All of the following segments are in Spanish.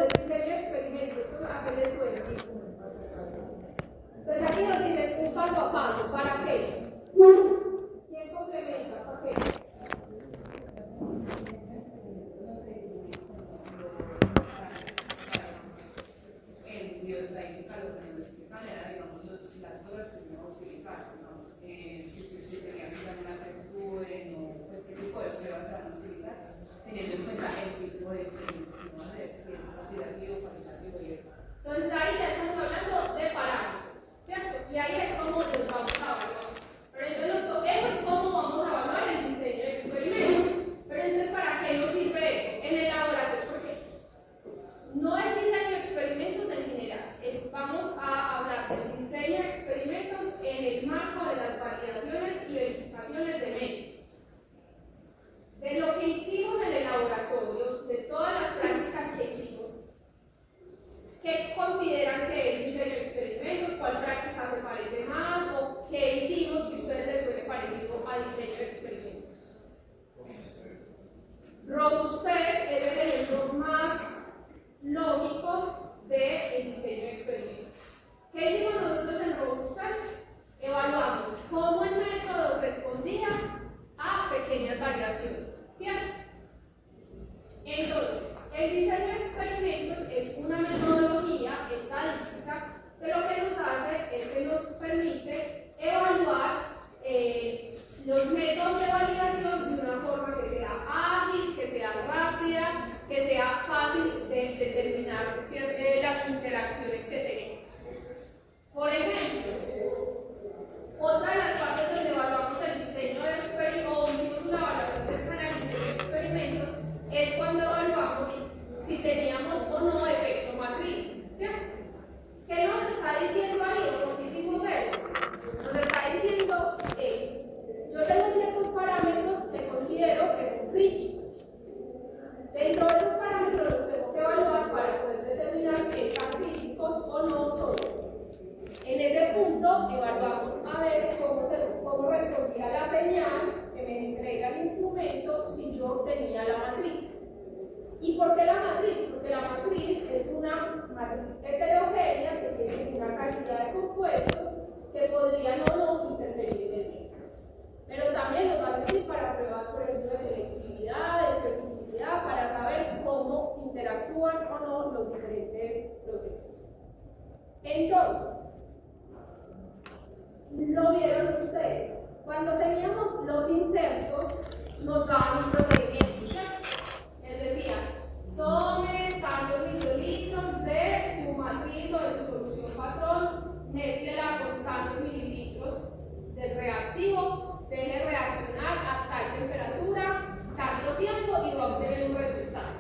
Entonces, diseño de experimentos, ¿a qué les suena? Entonces aquí nos dicen un paso a paso, ¿para qué? ¿Quién complementa? ¿Para qué? En bioestadística lo que nos explican era, digamos, las cosas que uno va a utilizar, ¿no? Si tenían que usar una textura, o pues qué tipo de pruebas se van a utilizar, teniendo en cuenta el tipo de experimento que uno va a hacer, si es cuantitativo, cualitativo y eso. Entonces ahí ya estamos hablando de parámetros, ¿cierto? Y ahí es como los vamos a evaluar. Pero entonces eso es como vamos a evaluar el diseño de experimentos. Pero entonces, ¿para qué nos sirve eso? En el laboratorio, porque no el diseño de experimentos en general, vamos a hablar del diseño de experimentos en el marco de las validaciones y verificaciones de métodos. De lo que hicimos en el laboratorio, de todas las prácticas que hicimos, ¿qué consideran que es diseño de experimentos? ¿Cuál práctica se parece más? ¿O qué hicimos que a ustedes les suele parecido a diseño de experimentos? Robustez es el ejemplo más lógico del diseño de experimentos. ¿Qué hicimos nosotros en Robustez? Evaluamos cómo el método respondía a pequeñas variaciones, ¿cierto? Entonces, el diseño de experimentos es una metodología estadística que lo que nos hace es que nos permite evaluar los métodos de validación de una forma que sea ágil, que sea rápida, que sea fácil de determinar las interacciones que tenemos. Por ejemplo, otra de las partes donde evaluamos el diseño de experimentos o hicimos una evaluación cercana al diseño de experimentos es cuando evaluamos si teníamos o no efecto matriz, ¿cierto? ¿Qué nos está diciendo ahí o por qué hicimos eso? Nos está diciendo es, yo tengo ciertos parámetros que considero que son críticos. Dentro de esos parámetros los tengo que evaluar para poder determinar qué tan críticos o no son. En ese punto evaluamos a ver cómo respondía la señal que me entrega el instrumento si yo obtenía la matriz. ¿Y por qué la matriz? Porque la matriz es una matriz heterogénea que tiene una cantidad de compuestos que podrían o no interferir en el método. Pero también nos va a servir para pruebas, por ejemplo, de selectividad, de especificidad, para saber cómo interactúan o no los diferentes procesos. Entonces, lo vieron ustedes. Cuando teníamos los insertos, nos daban un procedimiento, ¿cierto? Les decía, tome tantos microlitros de su matriz o de su solución patrón, mézclela con tantos mililitros del reactivo, deje reaccionar a tal temperatura, tanto tiempo y va a obtener un resultado.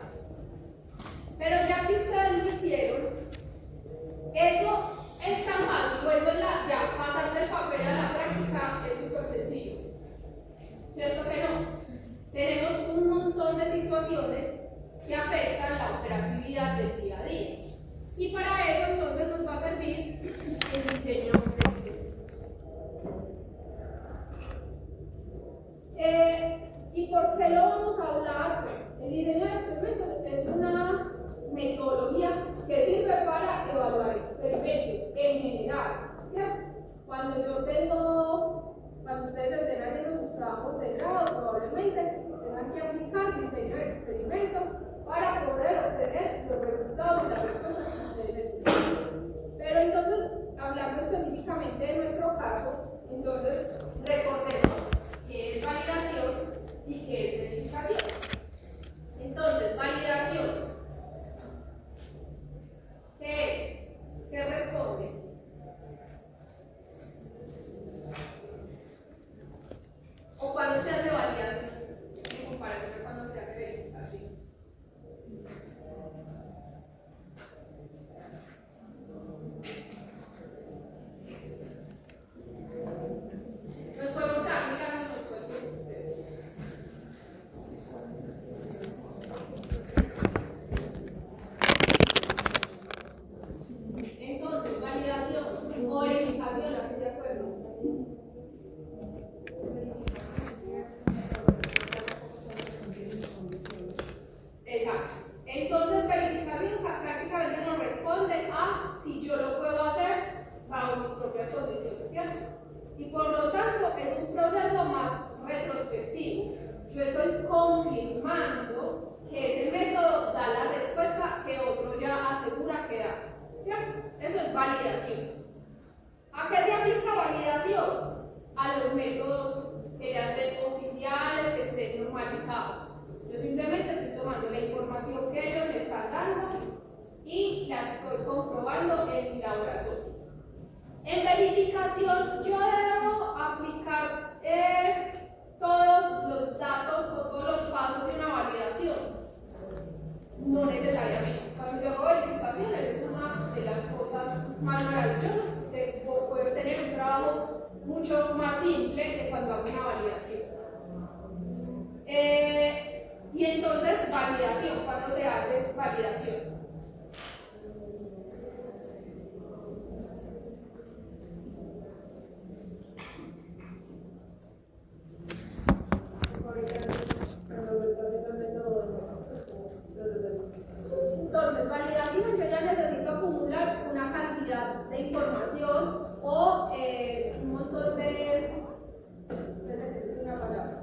Pero ya que ustedes lo hicieron, eso es tan fácil, o eso es ya pasar del papel a la práctica es súper sencillo. ¿Cierto que no? Tenemos un montón de situaciones que afectan la operatividad del día a día. Y para eso entonces nos va a servir el diseño de experimentos. ¿Y por qué lo vamos a hablar? El diseño de experimentos es una metodología que sirve para evaluar experimentos en general, ¿cierto? Cuando ustedes estén haciendo sus trabajos de grado, probablemente tengan que aplicar diseño de experimentos para poder obtener los resultados y las respuestas que ustedes necesitan. Pero entonces, hablando específicamente de nuestro caso, entonces recordemos qué es validación y qué es verificación. Entonces, validación. ¿Qué es? ¿Qué responde? ¿O cuándo se hace validación en comparación a cuando se hace verificación? Nos podemos quedar mirando los cuerpos de ustedes. que ese método da la respuesta que otro ya asegura que da. ¿Cierto? Eso es validación. ¿A qué se aplica validación? A los métodos que ya estén oficiales, que estén normalizados. Yo simplemente estoy tomando la información que ellos me están dando y la estoy comprobando en mi laboratorio. En verificación yo debo aplicar todos los datos o todos los pasos de una validación. No necesariamente. Cuando yo hago verificación es una de las cosas más maravillosas, que puedo tener un trabajo mucho más simple que cuando hago una validación. Y entonces, validación, cuando se hace validación. Entonces, validación, yo ya necesito acumular una cantidad de información o un montón de... una palabra.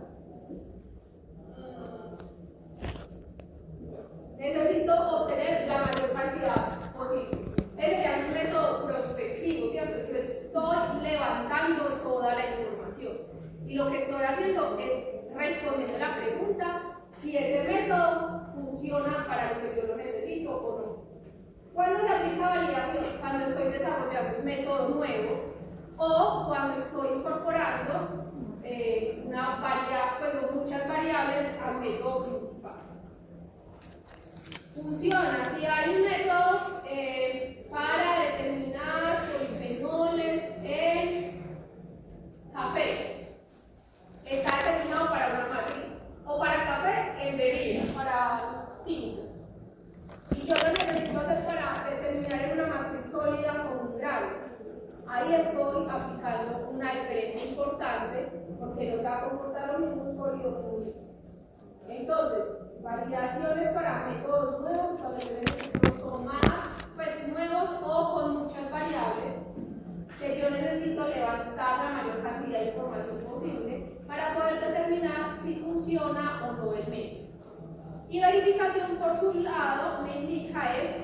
Necesito obtener la mayor cantidad posible. Ese ya es un método prospectivo, ¿cierto? Yo estoy levantando toda la información. Y lo que estoy haciendo es respondiendo la pregunta si ese método funciona para lo que yo lo necesito o no. ¿Cuándo se aplica validación? Cuando estoy desarrollando un método nuevo o cuando estoy incorporando muchas variables al método principal. Funciona si hay un método para determinar polifenoles en café. Está determinado para una matriz. O para café en bebida, para tinta. Y yo lo necesito hacer para determinar en una matriz sólida con un grado. Ahí estoy aplicando una diferencia importante porque no se va a comportar lo mismo un sólido que un líquido. Entonces, validaciones para métodos nuevos, cuando yo necesito tomar nuevos o con muchas variables, que yo necesito levantar la mayor cantidad de información posible para poder determinar si funciona o no el método. Y verificación, por su lado, me indica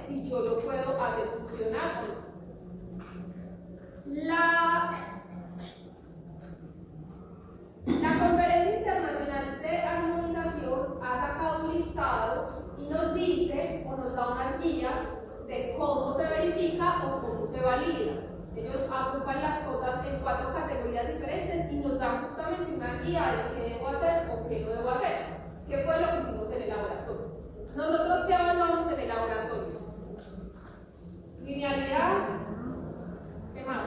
si yo lo puedo hacer funcionar o no. La Conferencia Internacional de Armonización ha sacado un listado y nos dice o nos da unas guías de cómo se verifica o cómo se valida. Ellos agrupan las cosas en 4 categorías diferentes y nos dan justamente una guía de qué debo hacer o qué no debo hacer. ¿Qué fue lo que hicimos en el laboratorio? ¿Nosotros qué evaluamos en el laboratorio? Linealidad. ¿Qué más?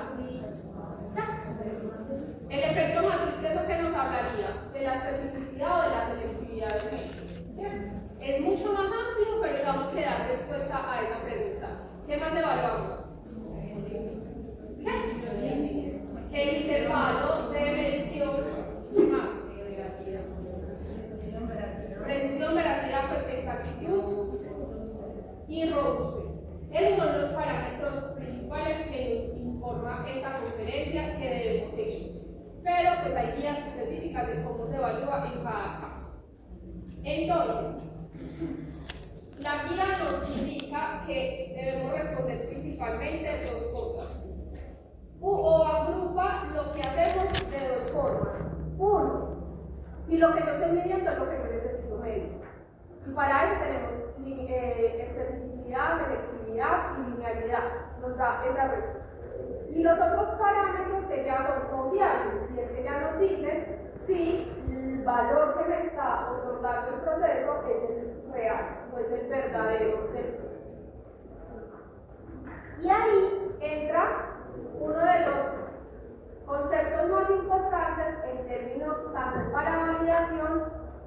El efecto matriz es lo que nos hablaría de la especificidad o de la selectividad del método. Es mucho más amplio, pero digamos que da respuesta a esa pregunta. ¿Qué más evaluamos? El intervalo de medición. ¿Qué más? Precisión, veracidad, exactitud y robustez. Esos son los parámetros principales que nos informa esta conferencia que debemos seguir. Pero pues hay guías específicas de cómo se evalúa en cada caso. Entonces, la guía nos indica que debemos responder principalmente 2 cosas. O agrupa lo que hacemos de 2 formas. 1, si lo que yo estoy midiendo es lo que yo necesito medir. Y para eso tenemos especificidad, selectividad y linealidad. Nos da esa respuesta. Y los otros parámetros que ya son confiables, y es que ya nos dicen si el valor que me está otorgando el proceso es el real, no es el verdadero del proceso. Y ahí entra uno de los conceptos más importantes en términos tanto para validación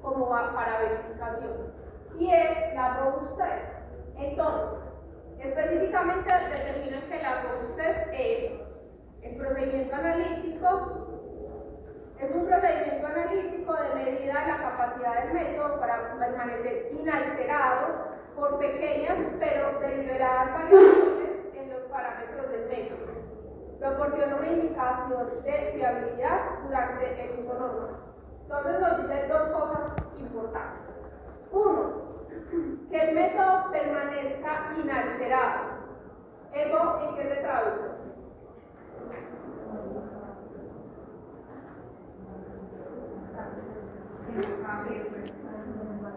como para verificación, y es la robustez. Entonces, específicamente determinan que la robustez es el procedimiento analítico, es un procedimiento analítico de medida de la capacidad del método para permanecer inalterado por pequeñas pero deliberadas variaciones en los parámetros del método. Proporciona una indicación de fiabilidad durante el uso normal. Entonces nos dice 2 cosas importantes. 1, permanezca inalterado. ¿Eso en qué se traduce?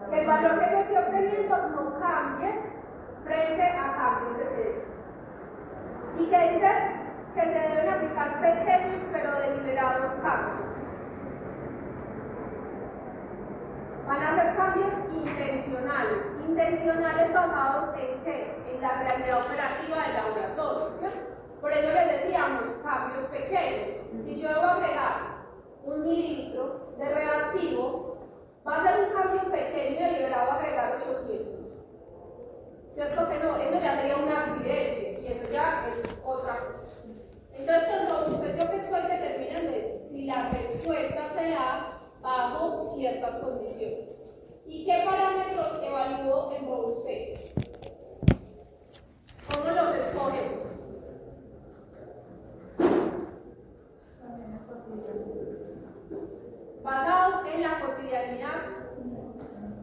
Que el valor que yo estoy obteniendo no cambie frente a cambios de precio. Y que dice que se deben aplicar pequeños pero deliberados cambios. Van a ser cambios intencionales. Intencionales basados en ¿qué? En la realidad operativa del laboratorio, ¿cierto? Por eso les decíamos cambios pequeños. Si yo debo agregar 1 mililitro de reactivo, va a ser un cambio pequeño y deliberado agregar 800. ¿Cierto que no? Eso ya sería un accidente y eso ya es otra cosa. Entonces, usted yo que estoy determinando es si la respuesta se da bajo ciertas condiciones. ¿Y qué parámetros evalúo en RoboSpace? ¿Cómo los escogemos? Basados en la cotidianidad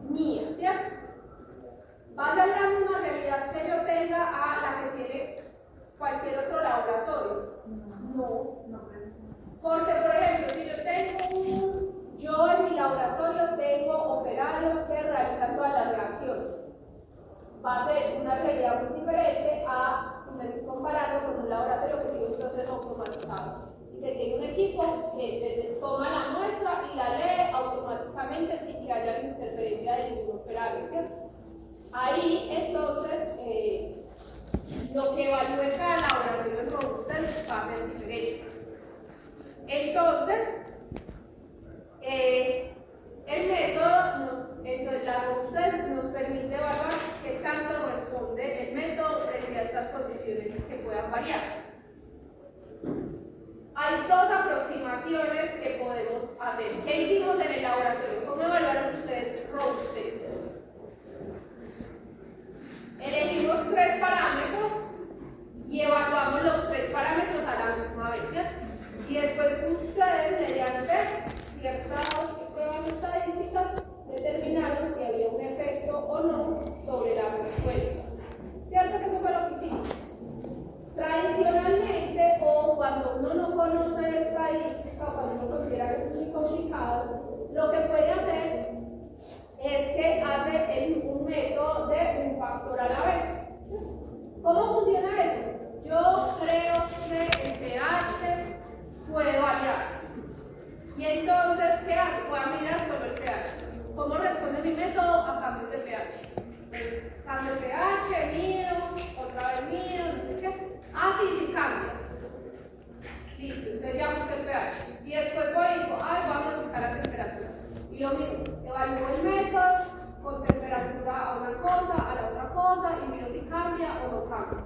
mía, ¿cierto? ¿Va a ser la misma realidad que yo tenga a la que tiene cualquier otro laboratorio? No. Porque, por ejemplo, si yo en mi laboratorio tengo operarios que realizan todas las reacciones, va a ser una realidad muy diferente a si me estoy comparando con un laboratorio que tiene un proceso automatizado y que tiene un equipo que toma la muestra y la lee automáticamente sin que haya interferencia de ningún operario, ¿cierto? Ahí, entonces, lo que evalúe cada laboratorio en RoboSpace va a ser diferente. Entonces, el método, la RoboSpace nos permite evaluar qué tanto responde el método frente a estas condiciones que puedan variar. Hay dos aproximaciones que podemos hacer. ¿Qué hicimos en el laboratorio? ¿Cómo evaluaron ustedes RoboSpace? Elegimos 3 parámetros y evaluamos los 3 parámetros a la misma vez, ¿cierto? Y después ustedes, mediante ciertas pruebas estadísticas, determinaron si había un efecto o no sobre la respuesta. ¿Cierto que eso fue lo que hicimos? Tradicionalmente, o cuando uno no conoce estadística, o cuando uno considera que es muy complicado, lo que puede hacer es que hace un método de un factor a la vez. ¿Cómo funciona eso? Yo creo que el pH puede variar. Y entonces, ¿qué hace? Voy a mirar solo el pH. ¿Cómo responde mi método a cambios de pH? Cambio el pH, mido, otra vez mido, no sé qué. Ah, sí, cambia. Listo, entonces ya puse el pH. Y después voy y digo, voy a modificar la temperatura. Y lo mismo, evalúo el método con temperatura a una cosa, a la otra cosa, y miro si cambia o no cambia.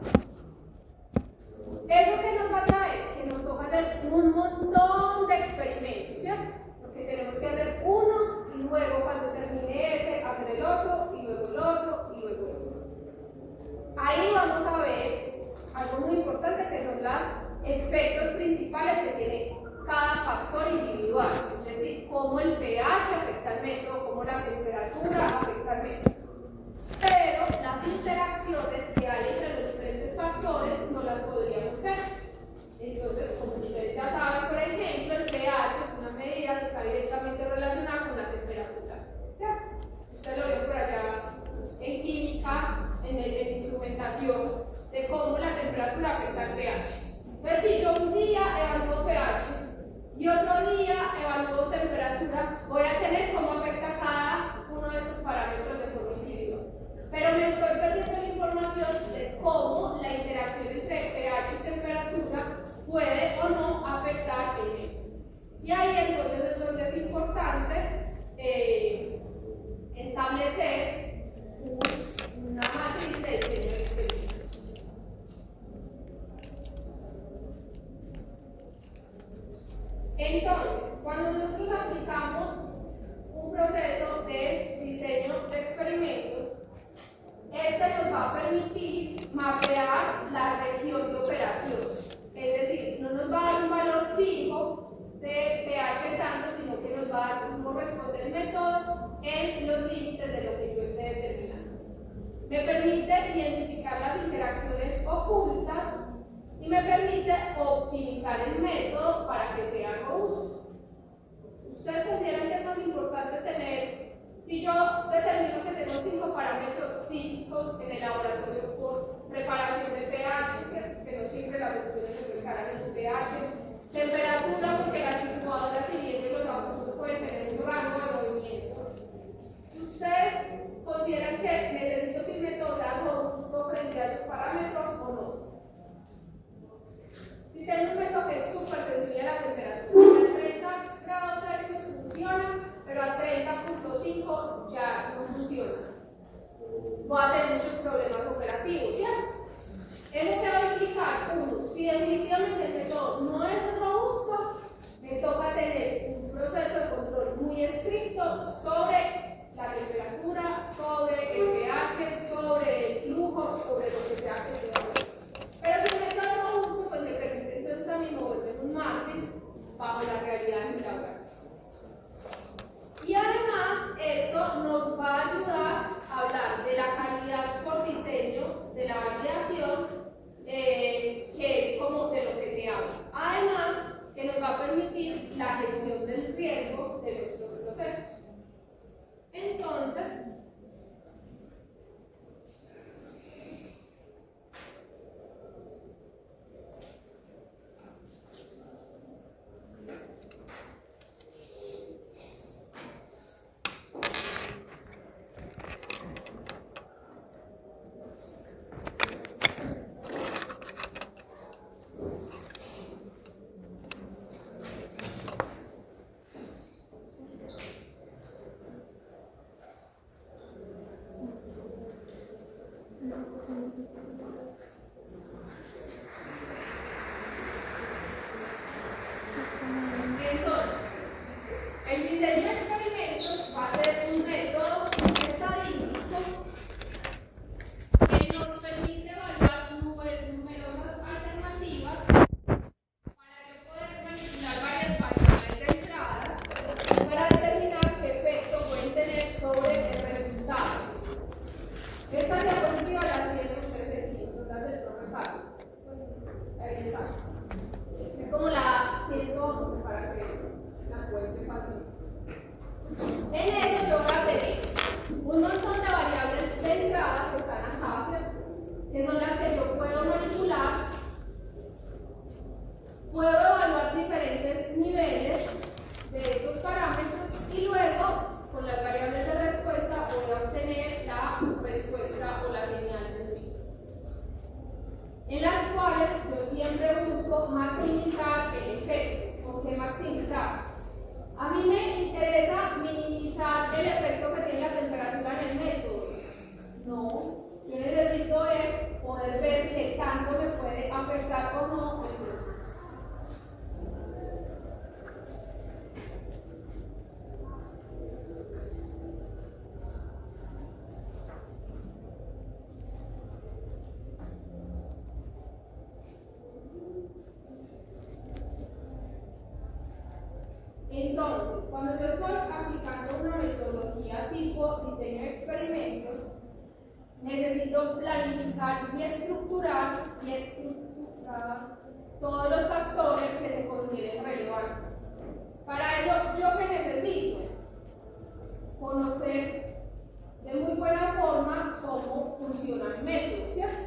¿Eso que nos va a traer? Que nos toca hacer un montón de experimentos, ¿cierto? Porque tenemos que hacer uno y luego cuando termine ese, hacer el otro, y luego el otro, y luego el otro. Ahí vamos a ver algo muy importante que son los efectos principales que tiene cada factor individual, es decir, cómo el pH afecta al método, cómo la temperatura afecta al método. Pero las interacciones que hay entre los diferentes factores no las podríamos ver. Entonces, como ustedes ya saben, por ejemplo, el pH es una medida que está directamente relacionada con la temperatura. ¿Cierto? Usted lo vio por allá en química, en instrumentación, de cómo la temperatura afecta al pH. Entonces, si yo un día evalúo pH y otro día evalúo temperatura, voy a tener cómo afecta cada uno de estos parámetros de forma individual. Pero me estoy perdiendo la información de cómo la interacción entre pH y temperatura puede o no afectar el método. Y ahí entonces es donde es importante establecer una matriz de diseño de experimentos. Entonces, cuando nosotros aplicamos un proceso de diseño de experimentos, este nos va a permitir mapear la región de operación. Es decir, no nos va a dar un valor fijo de pH tanto, sino que nos va a dar cómo responde el método en los límites de lo que yo esté determinando. Me permite permite identificar las interacciones ocultas y me permite optimizar el método para que sea robusto. ¿Ustedes consideran que es más importante tener, si yo determino que tengo 5 parámetros típicos en el laboratorio por preparación de pH, que no siempre las opciones se preparan en su pH, temperatura, porque las incubadoras y bien los adultos pueden tener un rango de movimiento? ¿Ustedes consideran que necesito que el método sea robusto frente a esos parámetros o no? Si tengo un método que es súper sensible a la temperatura, a 30 grados Celsius funciona, pero a 30.5 ya no funciona. Voy a tener muchos problemas operativos, ¿cierto? Eso que va a implicar, uno, si definitivamente el método no es robusto, me toca tener un proceso de control muy estricto sobre la temperatura, sobre el pH, sobre el flujo, sobre lo que sea que se haga. Pero si el método es robusto, pues me permite entonces a mí moverme en un margen bajo la realidad de mi laboratorio. Y además, esto nos va a ayudar a hablar de la calidad por diseño, de la validación, que es como de lo que se habla. Además, que nos va a permitir la gestión del riesgo de nuestros procesos. Entonces, el diseño de experimentos va a ser un método estadístico que nos permite evaluar numerosas alternativas para yo poder manipular varias variables de entrada para determinar qué efecto pueden tener sobre el resultado. Esta diapositiva la tienen ustedes aquí, las del profe Carlos. Ahí está. Es como la siento para que la cuente fácil. En eso yo voy a tener un montón de variables de entrada que están acá, ¿cierto? Que son las que yo puedo manipular. Puedo evaluar diferentes niveles de estos parámetros y luego, con las variables de respuesta, voy a obtener la respuesta o la señal del mito, en las cuales yo siempre busco maximizar el efecto. ¿Por qué maximizar? A mí me interesa minimizar el efecto que tiene la temperatura en el método. No, yo necesito es poder ver qué tanto me puede afectar o no el proceso. Entonces, cuando yo estoy aplicando una metodología tipo diseño de experimentos, necesito planificar y estructurar todos los factores que se consideren relevantes. Para ello, ¿yo qué necesito? Conocer de muy buena forma cómo funciona el método, ¿cierto?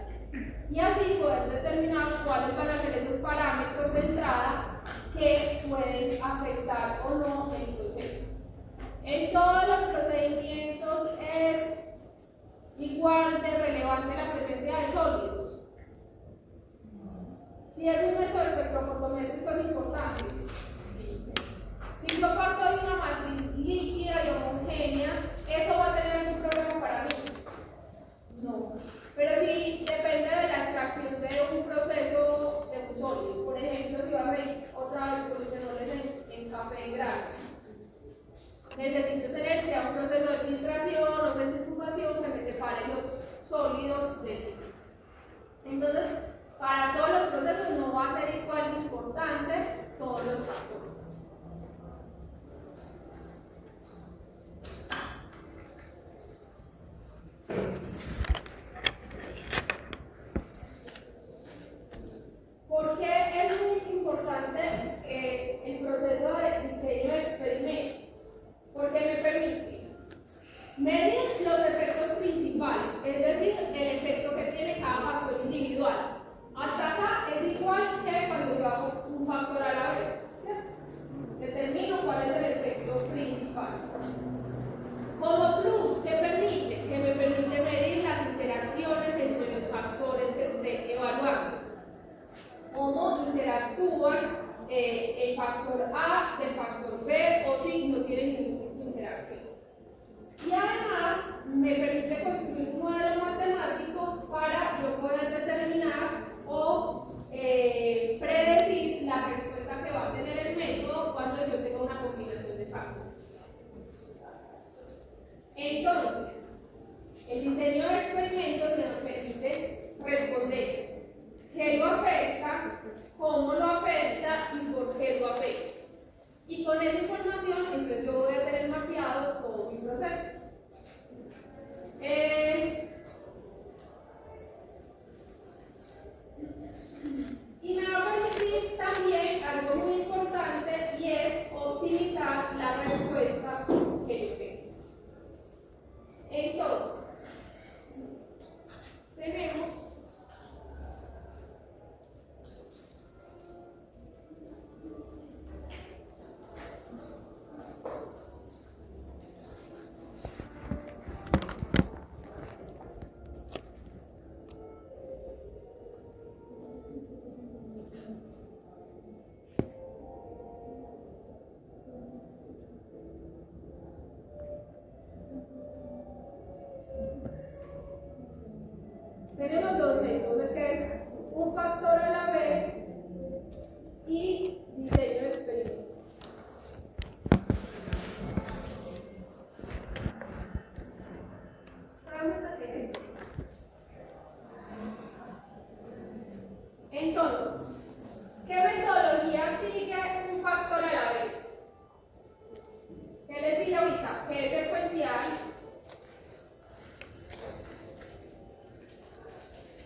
Y así poder determinar cuáles van a ser esos parámetros de entrada que pueden afectar o no el proceso. En todos los procedimientos es igual de relevante la presencia de sólidos. Si es un método espectrofotométrico es importante. Sí. Si yo parto de una matriz líquida y homogénea, ¿eso va a tener algún problema para mí? No. Pero si depende de la extracción de un proceso de un sólido, por ejemplo, si va a ver otra vez polifenoles en café en grano, necesito tener sea un proceso de filtración o centrifugación que me separe los sólidos del líquido. Entonces, para todos los procesos no va a ser igual de importante todos los factores. es decir, el efecto que tiene cada factor individual. Hasta acá es igual que cuando yo hago un factor a la vez, ¿cierto? Determino cuál es el efecto principal. Como plus, ¿qué permite? Que me permite medir las interacciones entre los factores que esté evaluando. Cómo interactúan el factor A del factor B o si no tienen ningún tipo de interacción. Y además me permite construir un modelo matemático para yo poder determinar o predecir la respuesta que va a tener el método cuando yo tenga una combinación de factores. Entonces, el diseño de experimentos me permite responder qué lo afecta, cómo lo afecta y por qué lo afecta. Y con esa información, entonces yo voy a tener mapeados todo mi proceso. Y me va a permitir también algo muy importante y es optimizar la respuesta que yo tengo. Entonces, tenemos dos métodos, que es un factor a la vez y diseño de experimentos. Entonces, ¿qué metodología sigue un factor a la vez? ¿Qué les dije ahorita? Que es secuencial.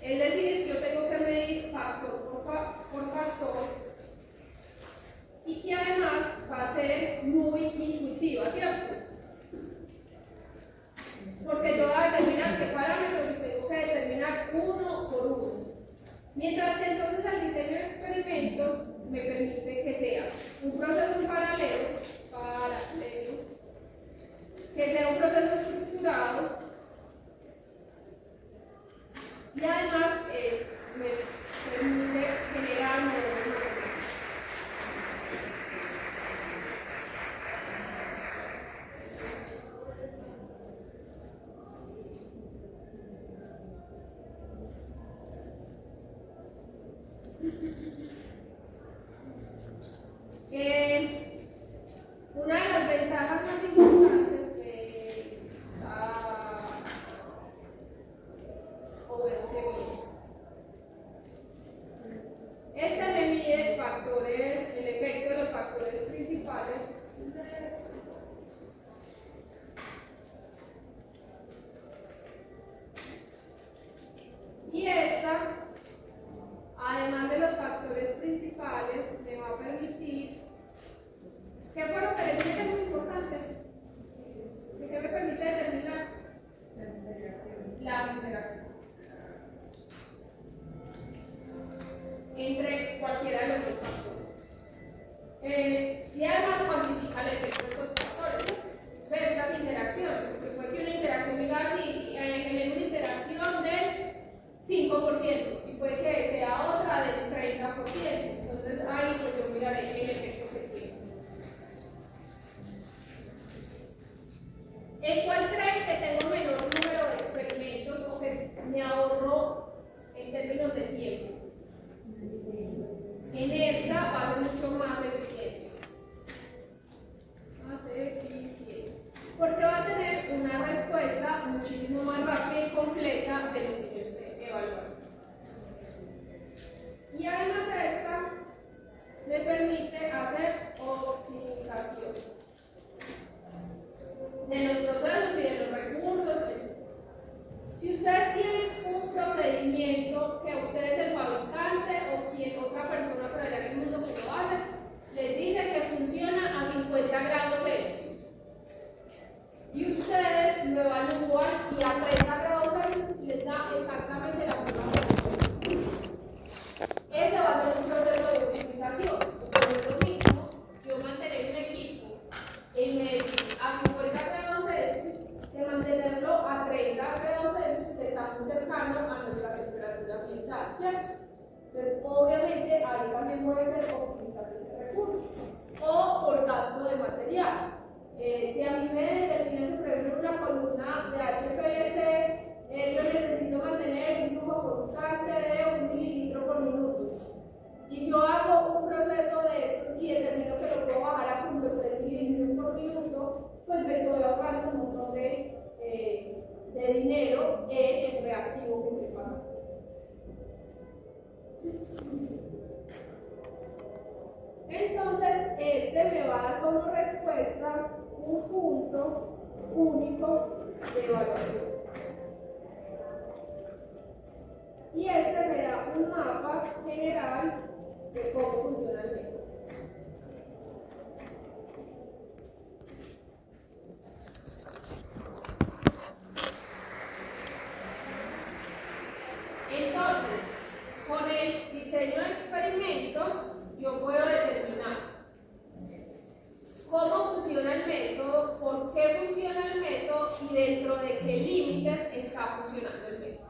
Es decir, yo tengo que medir factor por factor y que además va a ser muy intuitiva, ¿cierto? Porque yo voy a determinar qué parámetros y tengo que determinar uno por uno. Mientras que entonces el diseño de experimentos me permite que sea un proceso paralelo, que sea un proceso estructurado y además me permite generar modelos matemáticos. Una de las ventajas más importantes de este me mide factores, el efecto de los factores principales. Y esta, además de los factores principales, me va a permitir, ¿qué fue lo que les dije que es muy importante? ¿Qué me permite determinar? Las interacciones entre cualquiera de los dos factores. Y además cuantifica el efecto de estos factores, ver estas interacciones, porque puede que una interacción diga así, genere una interacción del 5% y puede que sea otra del 30%. Entonces ahí pues yo miraré el efecto que tiene. ¿En cuál creen que tengo menor número de experimentos o que me ahorro en términos de tiempo? En esta va a ser mucho más eficiente. Porque va a tener una respuesta muchísimo más rápida y completa de lo que yo esté evaluando. Y además esta me permite hacer optimización de los procesos y de los recursos. Si ustedes tienen un procedimiento que usted es el fabricante o quien otra persona por allá en el mundo que lo hace, cercano a nuestra temperatura ambiental, ¿cierto? Entonces, obviamente, ahí también puede ser optimización de recursos o por gasto de material. Si a mí me determinan, por ejemplo, una columna de HPLC, yo necesito mantener un flujo constante de 1 mililitro por minuto. Y yo hago un proceso de estos y determino que lo puedo bajar a 0.3 mililitros por minuto, pues me estoy ahorrando un montón de dinero en el reactivo que estoy pasando. Entonces, este me va a dar como respuesta un punto único de evaluación. Y este me da un mapa general de cómo funciona el método. Entonces, con el diseño de experimentos, yo puedo determinar cómo funciona el método, por qué funciona el método y dentro de qué límites está funcionando el método.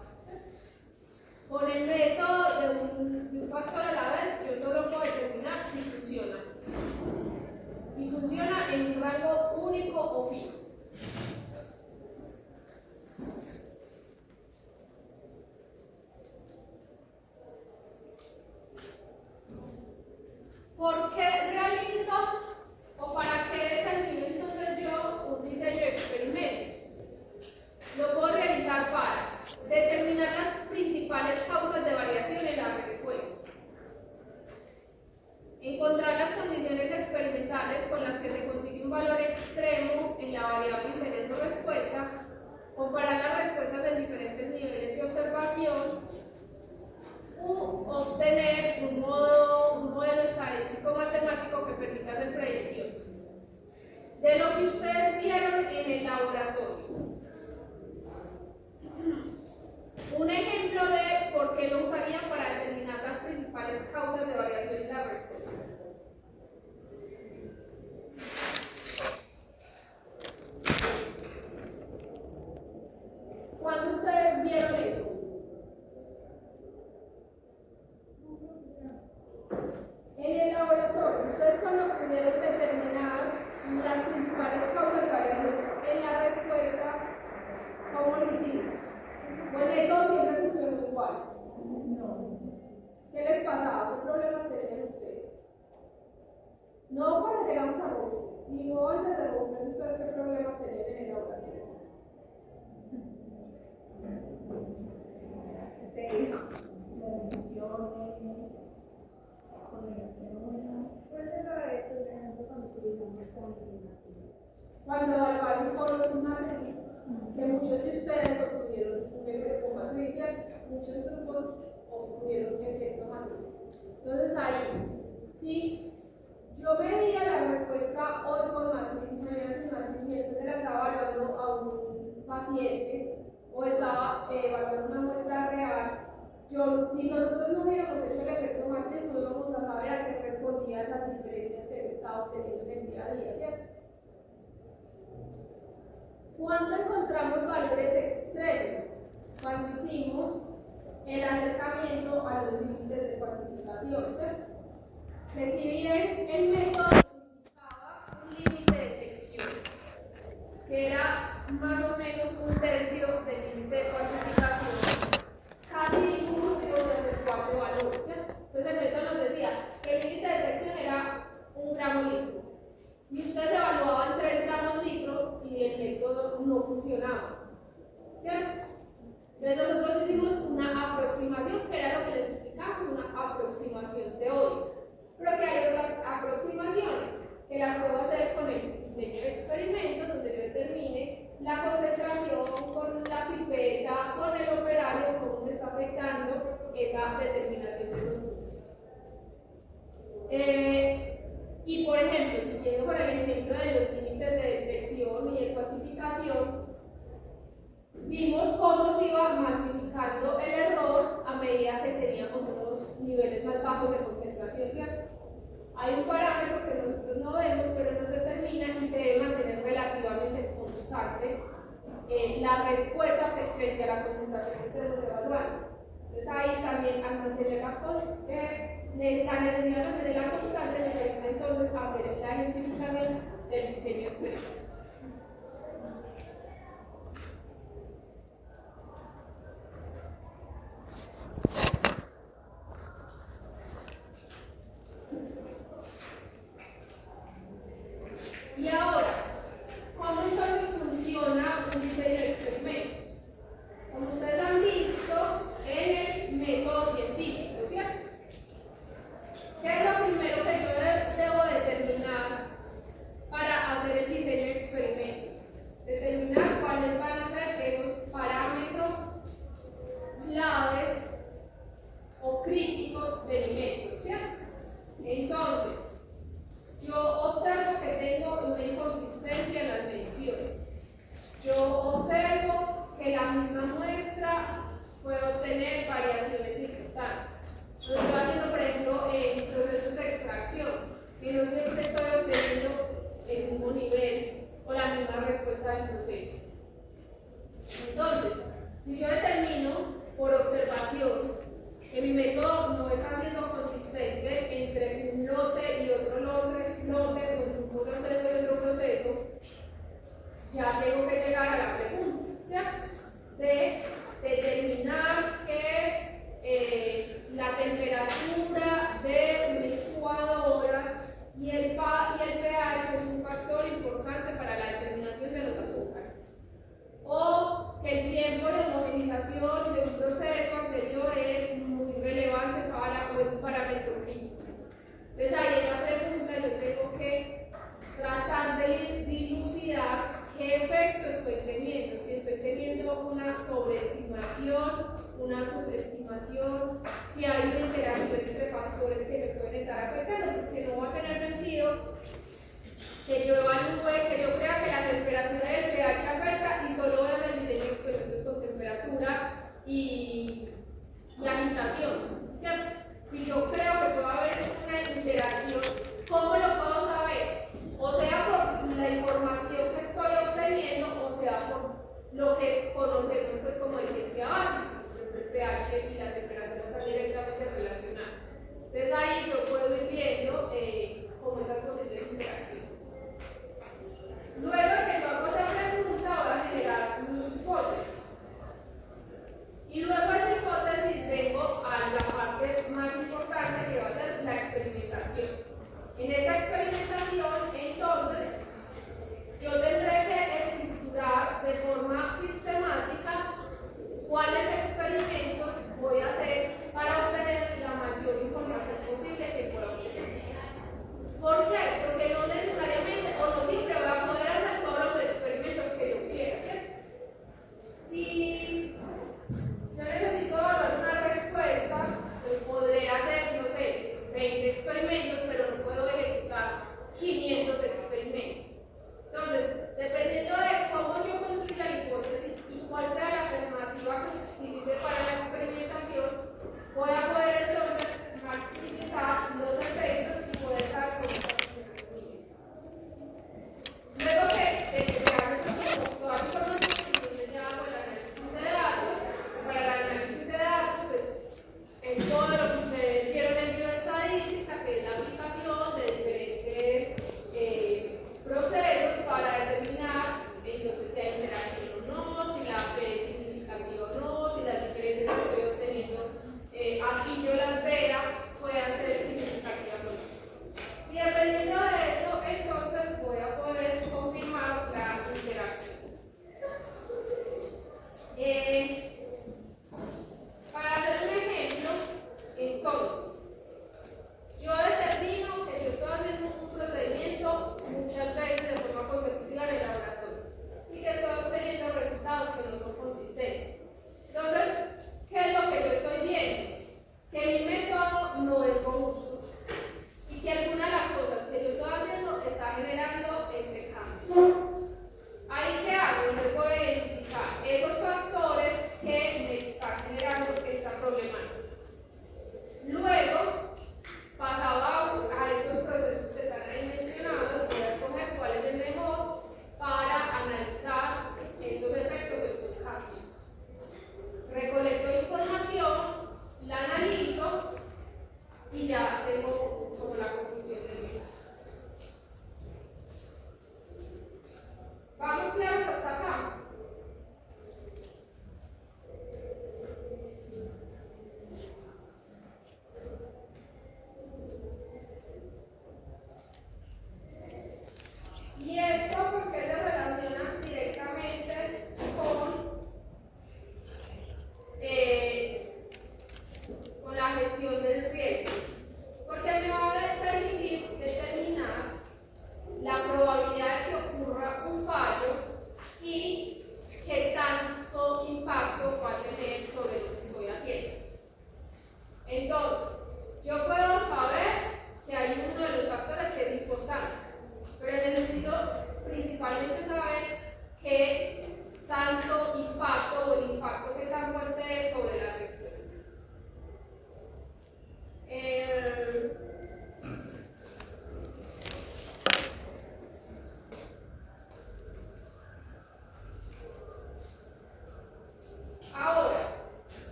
Con el método de un factor a la vez, yo solo puedo determinar si funciona. Y funciona en un rango único o fijo. ¿Por qué realizo o para qué determino entonces yo un diseño de experimentos? Lo puedo realizar para determinar las principales causas de variación en la respuesta, encontrar las condiciones experimentales con las que se consigue un valor extremo en la variable interés o respuesta, comparar las respuestas en diferentes niveles de observación, u obtener un modelo estadístico matemático que permita hacer predicciones de lo que ustedes vieron en el laboratorio. Un ejemplo de por qué lo usarían para determinar las principales causas de variación en la respuesta. ¿Cuándo ustedes vieron eso? En el laboratorio, ustedes cuando pudieron determinar las principales causas de variación en la respuesta, ¿cómo lo hicimos? ¿O el método siempre funcionó igual? No. ¿Qué les pasaba? ¿Qué problemas tenían ustedes? No cuando llegamos a Rousseau, sino antes de Rousseau, ¿ustedes qué problemas tenían en el laboratorio? Cuando evaluaron foros de matriz, que muchos de ustedes obtuvieron un efecto matriz, muchos grupos obtuvieron un efecto matriz. Entonces ahí, si yo medía la respuesta hoy con matriz, mañana sin matriz, y después se la estaba evaluando a un paciente o estaba evaluando una muestra real, si nosotros no hubiéramos hecho el efecto matriz, no íbamos a saber a qué respondía esas diferencias que yo estaba obteniendo en el día a día, ¿cierto? ¿Cuándo encontramos valores extremos? Cuando hicimos el acercamiento a los límites de cuantificación, ¿cierto? Que si bien el método indicaba un límite de detección, que era más o menos 1/3 del límite de cuantificación, casi ninguno de los 4 valores, ¿cierto? Entonces el método nos decía que el límite de detección era 1 gramo litro. Y ustedes evaluaban 3 gramos litro y el método no funcionaba, ¿cierto? Entonces nosotros hicimos una aproximación, que era lo que les explicaba, una aproximación teórica. Pero que hay otras aproximaciones que las puedo hacer con el diseño de experimentos, donde yo determine la concentración con la pipeta, con el operario, cómo me está afectando esa determinación de esos puntos. Y por ejemplo, siguiendo con el ejemplo de los límites de detección y de cuantificación, vimos cómo se iba magnificando el error a medida que teníamos unos niveles más bajos de concentración, ¿cierto? Hay un parámetro que nosotros no vemos, pero nos determina y se debe mantener relativamente constante la respuesta frente a la presentación que estemos evaluando. Entonces ahí también al mantener la necesidad de la constante necesita entonces hacer la identificación del diseño experimental. Y ahora, ¿cómo entonces funciona un diseño de experimentos? Como ustedes han visto en el método científico, ¿cierto? ¿Qué es lo primero que yo debo determinar para hacer el diseño de experimentos? Determinar cuáles van a ser esos parámetros claves o críticos del método, ¿cierto? Entonces, yo observo que tengo una inconsistencia en las mediciones. Yo observo que la misma muestra puede obtener variaciones importantes. Lo estoy haciendo, por ejemplo, en procesos de extracción, que no siempre estoy obteniendo el mismo nivel o la misma respuesta del proceso. Entonces, si yo determino por observación que mi método no está siendo consistente entre un lote y otro lote, con un proceso y otro proceso, ya tengo que llegar a la pregunta, ¿cierto? De determinar que la temperatura de una licuadora y el pH es un factor importante para la determinación de los azúcares. O que el tiempo de homogenización de un proceso anterior es muy relevante para un parámetro crítico. Entonces ahí en la pregunta yo tengo que tratar de dilucidar qué efecto estoy teniendo. Si estoy teniendo una sobreestimación, una subestimación, si hay una interacción entre factores que me pueden estar afectando, porque no va a tener sentido que yo evalúe, que yo crea que la temperatura del pH afecta y solo desde el diseño de experimentos con temperatura y agitación, ¿cierto? Si yo creo que puede haber una interacción, ¿cómo lo puedo saber? O sea por la información que estoy obteniendo, o sea por lo que conocemos pues, como de ciencia básica, el pH y la temperatura están directamente relacionadas. Entonces ahí yo puedo ir viendo cómo esas posibles interacciones. Luego de que yo hago la pregunta, voy a generar mi hipótesis. Y luego de esa hipótesis vengo a la parte más importante que va a ser la experimentación. En esa experimentación, entonces, yo tendré que estructurar de forma sistemática cuáles experimentos voy a hacer para obtener la mayor información posible que pueda obtener. ¿Por qué? Porque no necesariamente o no siempre voy a poder hacer todos los experimentos que yo quiera, ¿cierto? Si yo necesito evaluar una respuesta, pues podré hacer, no sé, 20 experimentos, pero no puedo ejecutar 500 experimentos. Entonces, dependiendo de cómo yo construya la hipótesis y cuál sea la alternativa que utilice para la experimentación, voy a poder entonces maximizar los efectos y poder dar con esta experimentación.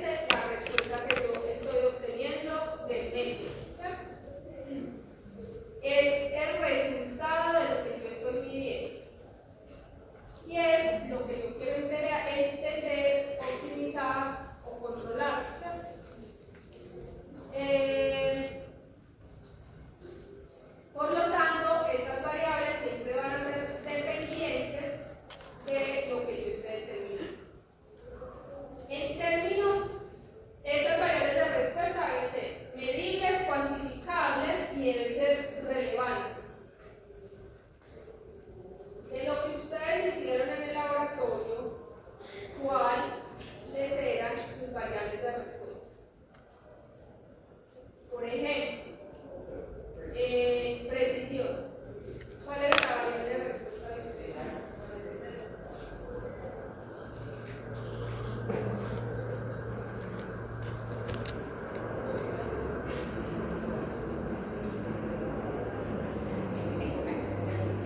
simplemente la respuesta que yo estoy obteniendo del método, ¿cierto? Es el resultado de lo que yo estoy midiendo. Y es lo que yo quiero entender, optimizar o controlar, ¿cierto? Por lo tanto, estas variables siempre van a ser dependientes de lo que yo esté determinando. En términos, estas variables de respuesta deben ser medibles, cuantificables y deben ser relevantes. De lo que ustedes hicieron en el laboratorio, ¿cuáles eran sus variables de respuesta? Por ejemplo, precisión. ¿Cuál es la variable de respuesta de ustedes?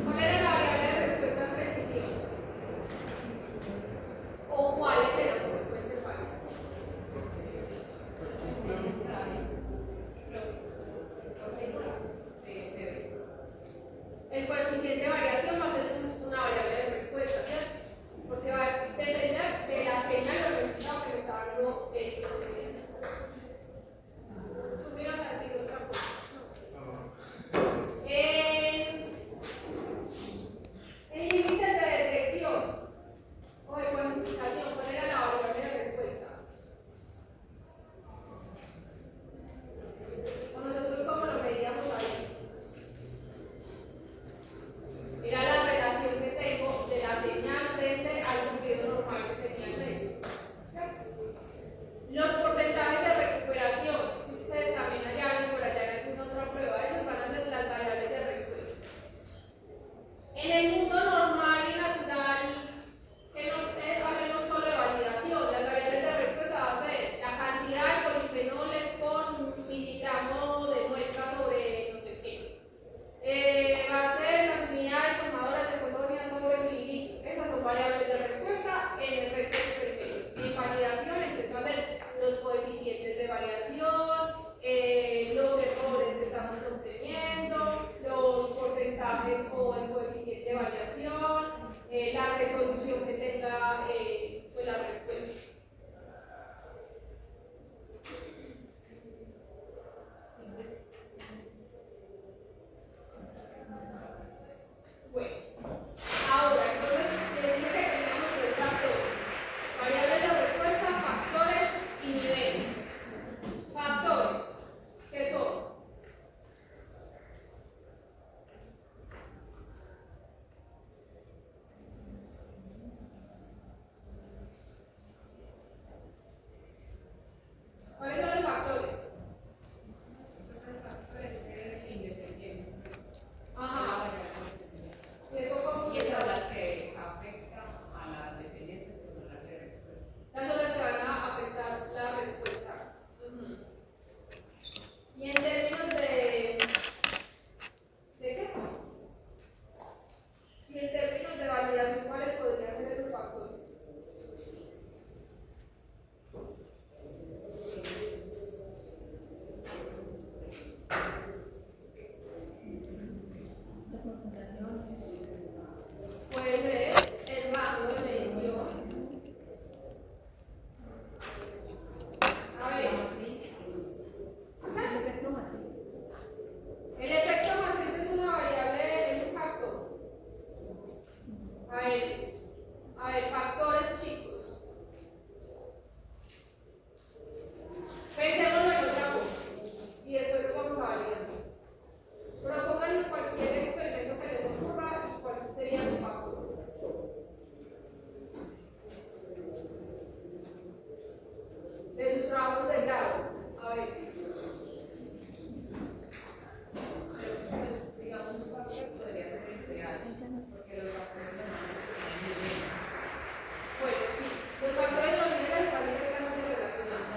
¿Cuál era la variable de respuesta en precisión? ¿O cuáles eran? Porque pueden ser varias. El coeficiente de variación va a ser una variable de respuesta, ¿cierto? Porque va a depender de la señal o el resultado que me está dando el procedimiento. ¿Tú me ibas a decir otra cosa? El límite de detección o de cuantificación, ¿cuál era la variable de respuesta? ¿O nosotros cómo lo medíamos ahí? Era la relación que tengo de la señal frente al cumplido normal que tenía el método. Los porcentajes de recuperación, ustedes también hallaron por allá en alguna otra prueba, esos van a ser las variables de respuesta. En el mundo normal y natural, que hablemos solo de validación, las variables de respuesta va a ser la cantidad de polifenoles por miligramo de muestra sobre no sé qué. Va a ser las unidades formadoras de colonia sobre mililitro. Esas son variables de respuesta en el resto de experimentos. En validación, entonces va a ser los coeficientes de variación, los errores que estamos obteniendo, los porcentajes o el coeficiente de variación, la resolución que tenga pues la respuesta. Bueno, ahora entonces les dije que teníamos tres factores: variables de respuesta, factores y niveles. Factores, ¿qué son? ¿Cuáles son los factores? Ajá. Eso como Y esas son las que afectan a las dependencias que son las de respuesta. Esas son las que van a afectar la respuesta. Y en términos ¿de qué? Y en términos de validación, ¿cuáles podrían ser esos factores? Puede ser el rango de medición. A ver. El efecto matriz es una variable, es un factor. A ver, factores chicos. Pensémoslo en otra cosa. Y después nos vamos a validación. Propongan cualquier experimento que les ocurra y cuál sería su factor. De sus trabajos de grado. A ver. Digamos, un factor podría ser el real, porque los factores Bueno, sí, los factores nominales también están relacionados.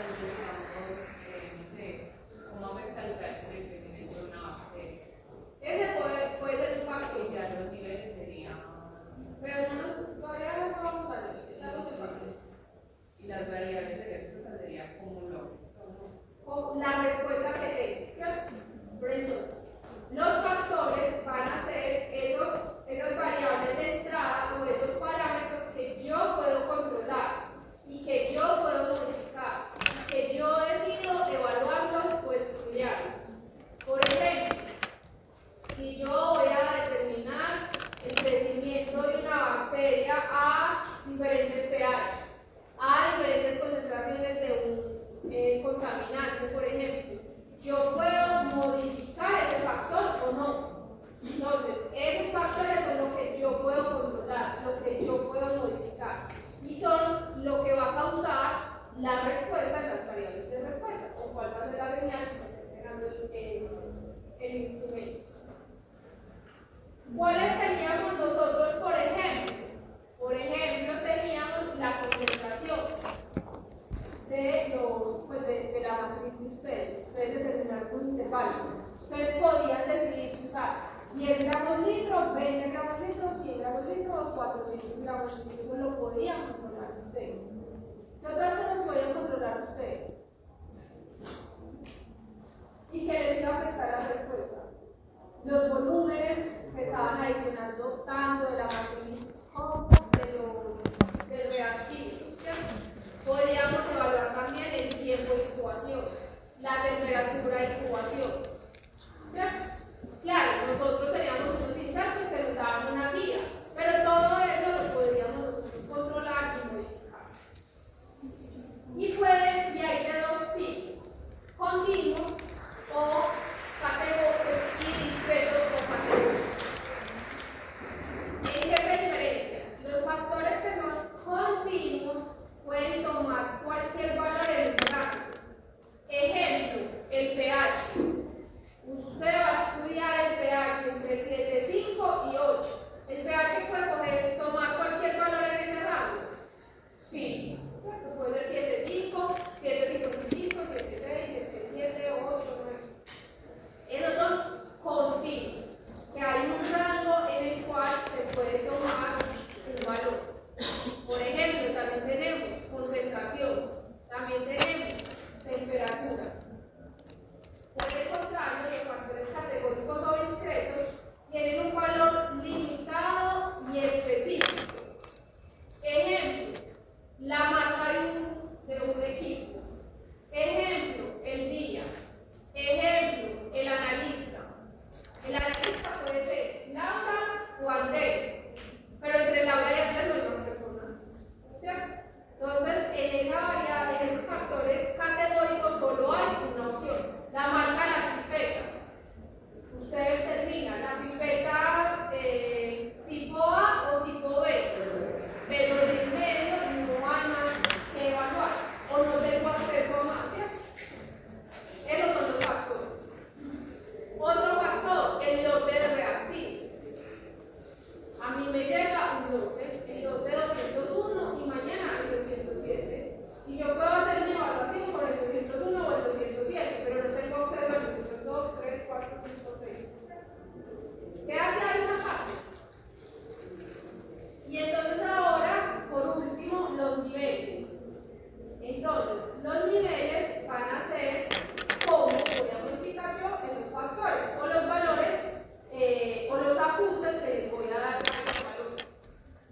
no sé, cómo afecta el crecimiento de una bacteria. Ese puede ser un factor. Y ya los niveles serían. Pero no, todavía no vamos a ver, estamos en fase. Y las variables de respuesta serían contaminante, por ejemplo, yo puedo modificar ese factor o no. Entonces, esos factores son lo que yo puedo controlar, lo que yo puedo modificar, y son lo que va a causar la respuesta en las variables de respuesta, o cuál va a ser la señal que va a estar generando el instrumento. ¿Cuáles teníamos nosotros, por ejemplo? Por ejemplo, teníamos la concentración de la matriz de ustedes. Ustedes determinaron un intervalo. Ustedes podían decidir si usar 10 gramos litro, 20 gramos litro, 100 gramos litro o 400 gramos litro. Eso lo podían controlar ustedes. ¿Qué otras cosas podían controlar ustedes? ¿Y qué les iba a afectar la respuesta? Los volúmenes que estaban adicionando tanto de la matriz como del reactivo. Podríamos evaluar también el tiempo de incubación, la temperatura de incubación. Claro, nosotros teníamos unos insertos que nos daban una guía, pero todo eso lo podríamos controlar y modificar. Y hay de dos tipos: continuos o categóricos y discretos o categóricos. ¿En qué se diferencia? Los factores que son continuos pueden tomar cualquier valor en un rango. Ejemplo, el pH. Usted va a estudiar el pH entre 7,5 y 8. ¿El pH puede tomar cualquier valor en ese rango? Sí. Puede ser 7,5, 7,5, 7,6, 7,7, 8, 9. Esos son continuos, que hay un rango en el cual se puede tomar un valor. Por ejemplo, también tenemos concentración, también tenemos temperatura. Por el contrario, los factores categóricos o discretos tienen un valor limitado y específico. Ejemplo, la marca de un equipo. Ejemplo, el día. Ejemplo, el analista. El analista puede ser Laura o Andrés, pero entre Laura y Andrés no hay más personas, ¿cierto? Entonces, en esa variable, en esos factores categóricos, solo hay una opción: la marca de las pipetas. Usted determina la pipeta tipo A o tipo B, pero en el medio no hay más que evaluar, o no tengo acceso a más, ¿cierto? Esos son los factores. Otro factor, el lote de reactivo. A mí me llega un lote, el lote 201, y mañana el 207. Y yo puedo hacer mi evaluación por el 201 o el 207, pero no tengo acceso a los 2, 3, 4, 5, 6. ¿Queda claro una parte? Y entonces ahora, por último, los niveles. Entonces, los niveles van a ser cómo voy a modificar yo esos factores, o los valores, o los ajustes que les voy a dar a esos valores.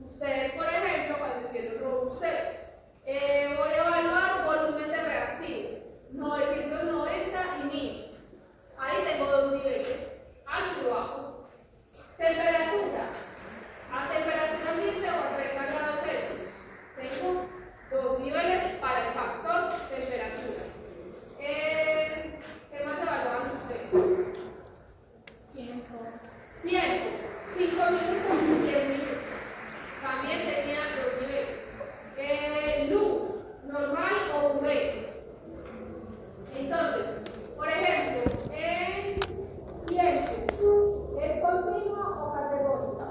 Ustedes, por ejemplo, cuando hicieron robustez, voy a evaluar volumen de reactivo, 990 y 1000. Ahí tengo dos niveles, alto y bajo. Temperatura, a temperatura ambiente o a 30 grados Celsius. Tengo dos niveles para el factor temperatura. ¿Qué más evaluaban ustedes? Tiempo. 5 minutos y 10 minutos. También tenía dos niveles. Luz, normal o UV. Entonces, por ejemplo, en tiempo, ¿es continua o categórica?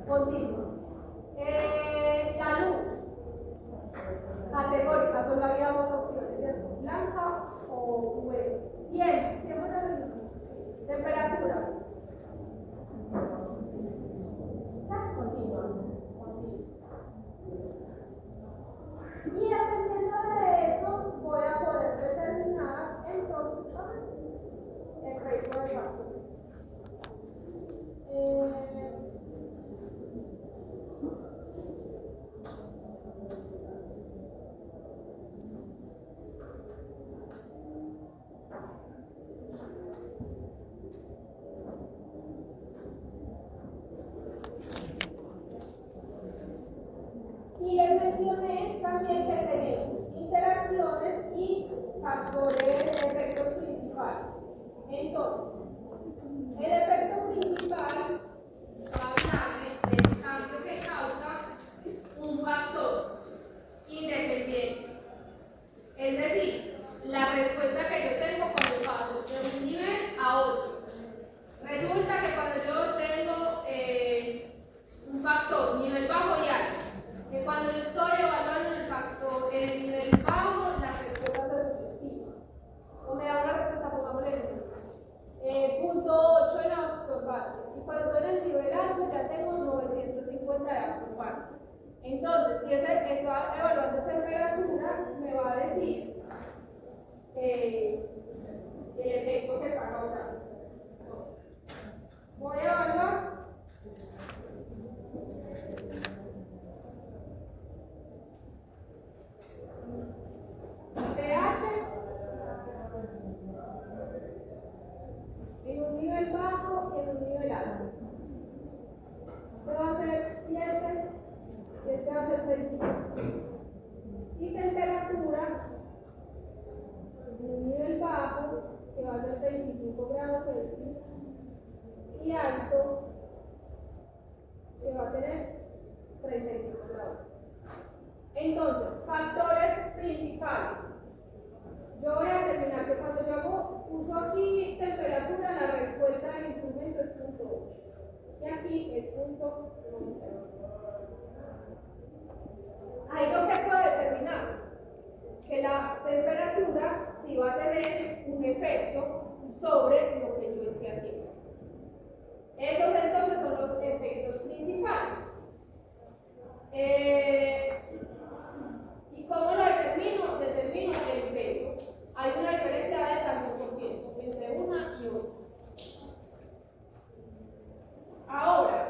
Continua. La luz, categórica, solo había dos opciones, ¿cierto? Blanca o UV. Tiempo era lo mismo. Temperatura. Continua. Y dependiendo de eso, voy a poder determinar entonces el resto de factores. factores, efectos principales. Entonces, el efecto principal va a hablarme del cambio que causa un factor independiente. Es decir, la respuesta que yo tengo cuando paso de un nivel a otro. Resulta que cuando yo tengo un factor nivel bajo y alto, que cuando yo estoy evaluando el factor en el nivel bajo, la respuesta se subestima. O me da una respuesta, pongamos el ejemplo. Punto 8 en absorbancia. Y cuando estoy en el nivel alto ya tengo 950 de absorbancia. Entonces, si está evaluando temperatura, me va a decir el efecto que está causando. Voy a evaluar pH en un nivel bajo y en un nivel alto. Este va a ser 7 y este va a ser 6. Y temperatura en un nivel bajo, que va a ser 25 grados Celsius, y alto, que va a tener 35 grados. Entonces, factores principales. Yo voy a determinar que cuando yo uso aquí temperatura, la respuesta del instrumento es punto 8. Y aquí es punto 92. Ahí lo que puedo determinar que la temperatura sí va a tener un efecto sobre lo que yo esté haciendo. Esos entonces son los efectos principales. ¿Y cómo lo determino? Determino el peso. Hay una diferencia de tanto por ciento entre una y otra. Ahora,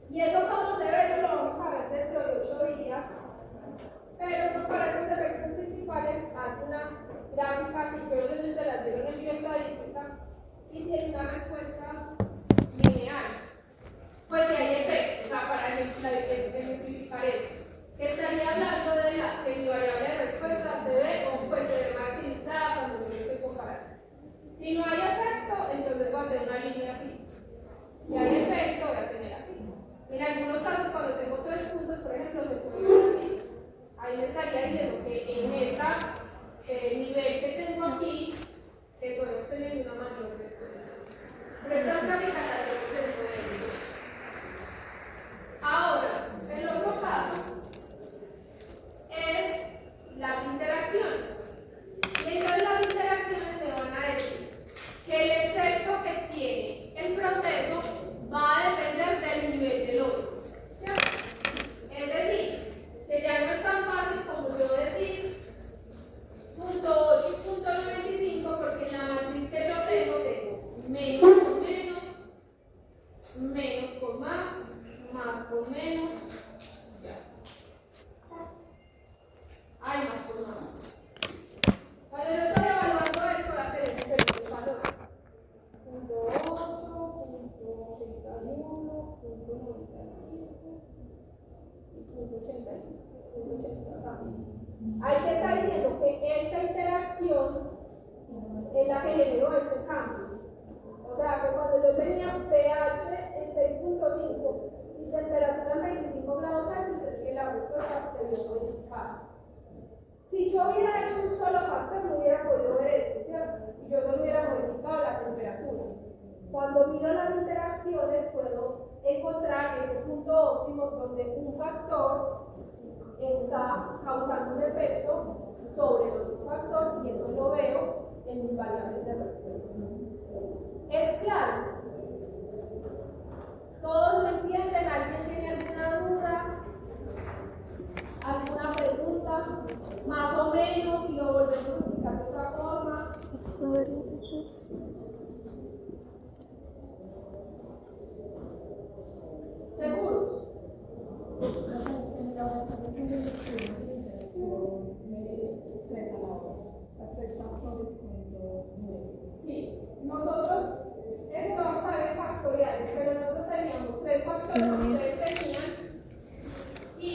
y eso cómo se ve, eso lo vamos a ver dentro de 8 días, pero no para esos efectos principales hace una gráfica que yo les de la teoría estadística y tiene una respuesta lineal. Pues si hay efectos, o sea, para ejemplificar eso, que estaría hablando de que mi variable de respuesta se ve o puede ser maximizada cuando yo lo estoy comparando. Si no hay efecto, entonces va a tener una línea así. Si hay efecto, voy a tener así. En algunos casos, cuando tengo 3 puntos, por ejemplo, se puede ver así. Ahí me estaría diciendo que en este nivel que tengo aquí, que podemos tener una mayor respuesta. Pero estas gráficas las tenemos dentro de esto. Ahora, el otro caso es las interacciones. Y entonces las interacciones me van a decir que el efecto que tiene el proceso va a depender del nivel del otro. ¿Cierto? Es decir, que ya no es tan fácil como yo decir punto 8 y punto 95, porque en la matriz que yo tengo menos con menos, menos con más con menos, ya. Hay más con más. Cuando yo estoy evaluando esto, voy a tener diferentes valores. Punto 8, punto 81, punto 95 y punto 85, punto 80 también. Ahí te está diciendo que esta interacción es la que generó este cambio. O sea, que cuando yo tenía pH en 6.5 y temperatura en 25 grados Celsius, es que la respuesta se vio modificada. Si yo hubiera hecho un solo factor, no hubiera podido ver esto, ¿cierto? Y yo solo hubiera modificado la temperatura. Cuando miro las interacciones, puedo encontrar ese punto óptimo donde un factor está causando un efecto sobre el otro factor, y eso lo veo en mis variables de respuesta. ¿Es claro? ¿Todos lo entienden? ¿Alguien tiene alguna duda? ¿Alguna pregunta? Más o menos, y lo volvemos a explicar de otra forma. ¿Seguros? Sí, nosotros, eso lo vamos a ver en factoriales, pero nosotros teníamos 3 factores que ustedes tenían, y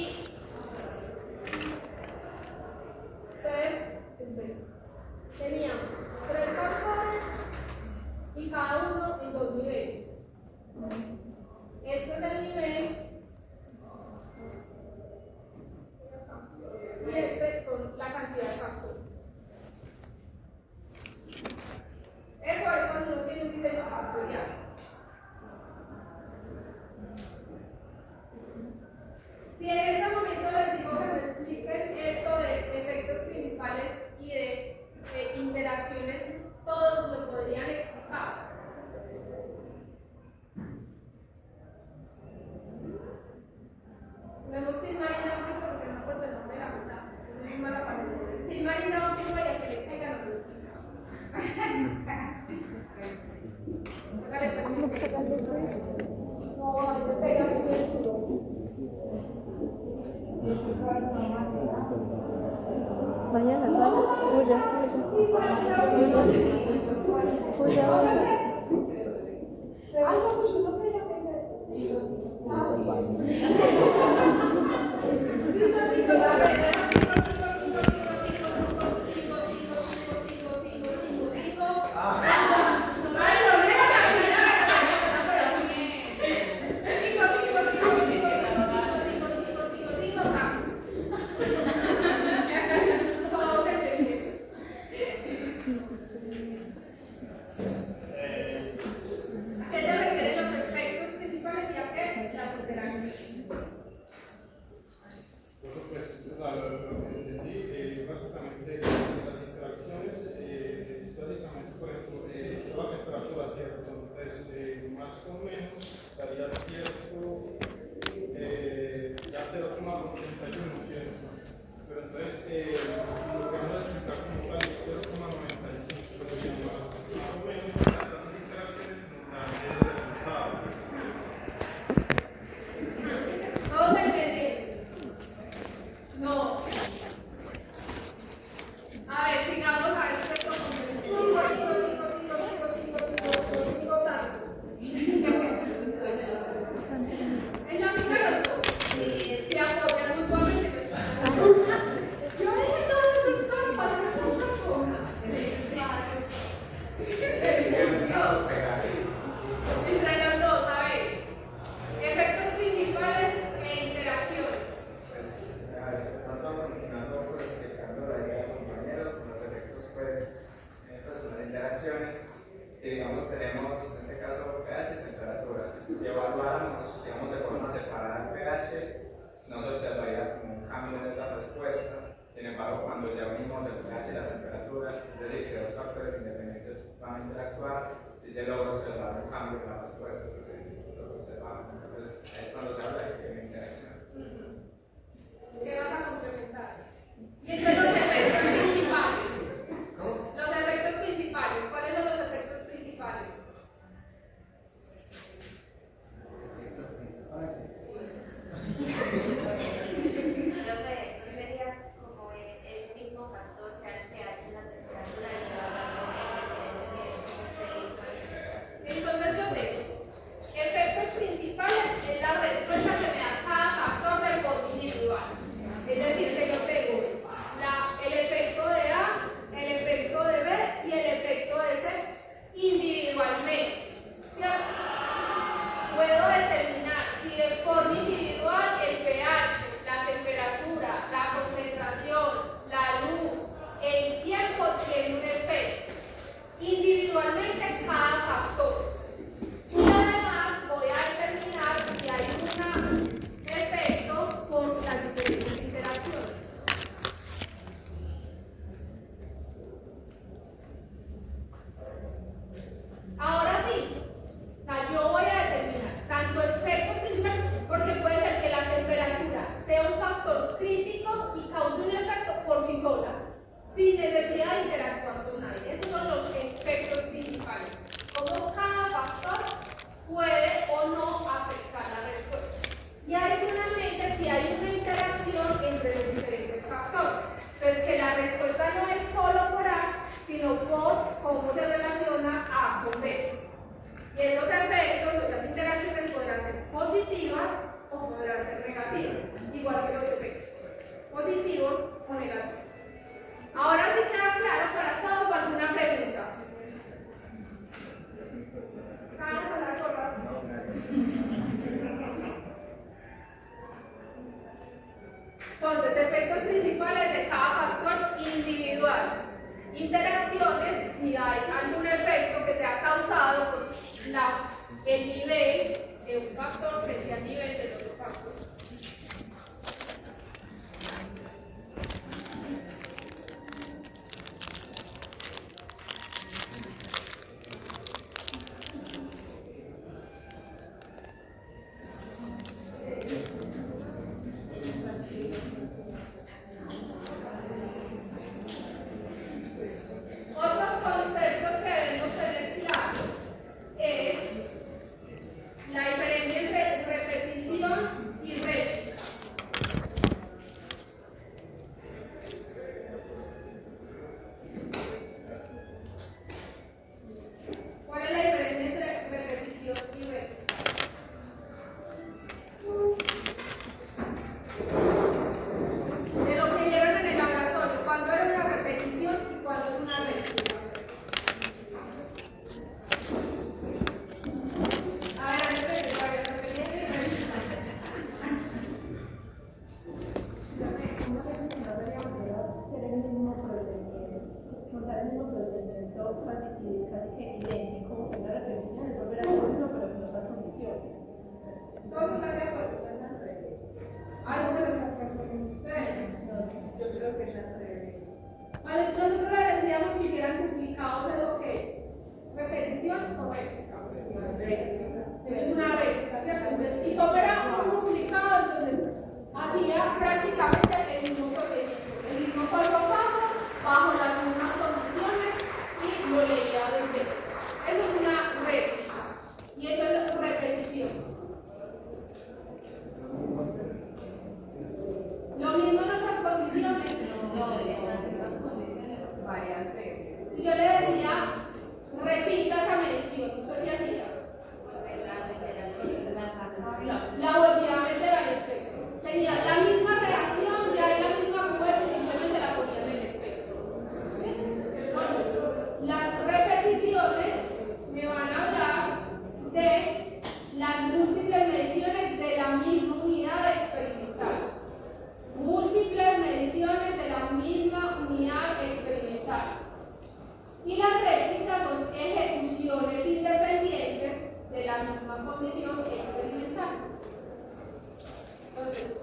Si en este momento les digo que me expliquen esto de efectos principales y de interacciones, todos lo podrían explicar. Podemos ir marinando porque no puedo el nombre de la mitad. Es muy mala para mí. Si marinando que voy a que le tenga no lo explica. No, se pega mucho el culo. Mañana, Puya. Algo mucho, no te llames. ¿Qué te refieren los efectos principales y a qué? Las interacciones. Bueno, pues lo que entendí, básicamente las interacciones, históricamente, por ejemplo, toda temperatura, ¿cierto? Entonces, más o menos daría cierto, ya 0,81, ¿cierto? Pero entonces, lo que vamos a explicar como tal es 0,95, pero más o menos las interacciones nos dan el resultado. ¿Todos me entienden? No. A ver, sigamos a ver qué digo tanto. Es la misma de los dos. Se apoyan mutuamente. Yo dije todo eso solo para una persona. Entre los dos, a ver. Efectos principales e interacciones. De pronto, continuando pues, explicando la idea de compañeros, los efectos pues son las interacciones. Si digamos tenemos en este caso pH y temperatura, si evaluáramos digamos de forma separada el pH, no se observaría como un cambio en esta respuesta. Sin embargo, cuando ya unimos el pH y la temperatura, es decir, que dos factores independientes van a interactuar, sí se logra observar un cambio en la respuesta, lo que observamos. Entonces, es cuando se habla de que hay una interacción. ¿Qué vas a complementar? Y entonces los efectos principales. Los efectos principales. ¿Cuáles son los efectos principales? Creo que no sería como el mismo factor, sea el pH, la temperatura y Entonces yo tengo efectos principales es la respuesta que me da cada factor de forma individual. Es decir, que yo tengo el efecto de A, el efecto de B y el efecto de C individualmente. ¿Cierto? Puedo determinar si de forma individual el pH, la temperatura, la concentración, la luz, el tiempo tiene un efecto. Individualmente cada factor. Y además voy a determinar si hay un efecto por las diferentes interacciones. Ahora sí, yo voy a determinar tanto efectos principales, porque puede ser que la temperatura sea un factor crítico y cause un efecto por sí sola, sin necesidad de interactuar con nadie. Esos son los efectos principales. Cómo cada factor puede o no afectar la respuesta. Y adicionalmente, si hay una interacción entre los diferentes factores. Entonces, que la respuesta no es solo por A, sino por cómo se relaciona A con B. Y esos efectos, estas interacciones podrán ser positivas o podrán ser negativas, igual que los efectos positivos o negativos. Ahora sí queda claro para todos. ¿Alguna pregunta? ¿Saben hablar corra? Entonces, efectos principales de cada factor individual. Interacciones, si hay algún efecto que sea causado por el nivel de un factor frente al nivel del otro factor.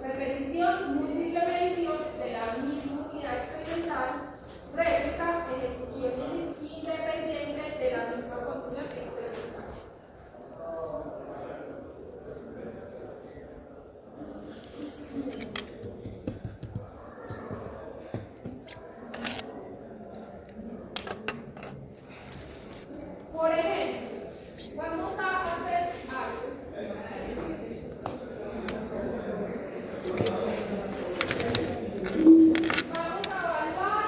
repetición, múltiple medición de la misma unidad experimental, réplica, ejecución independiente de la misma condición experimental. Por ejemplo, vamos a hacer algo. Vamos a evaluar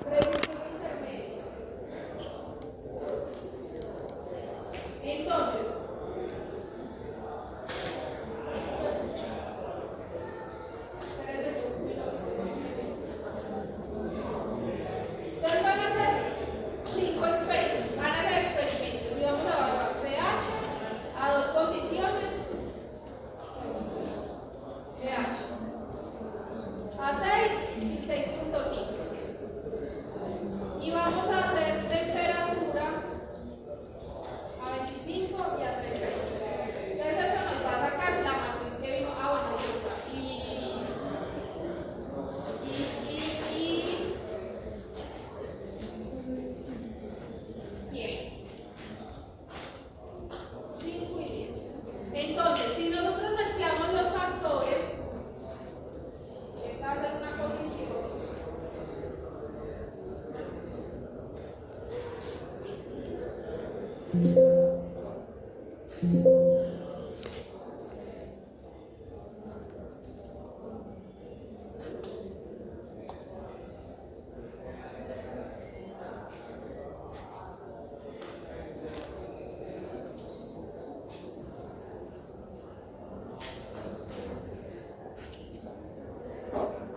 reducción intermedia. Entonces, ustedes van a hacer 5 experimentos, van a hacer experimentos y vamos a evaluar pH a 2 condiciones, pH a 6 y 6.5 y vamos a hacer temperatura a 25 y a 36. Entonces eso nos va a sacar la matriz que vimos, bueno, y 10. 5 y 10. Entonces, si nosotros mezclamos los factores, esta va a ser una condición.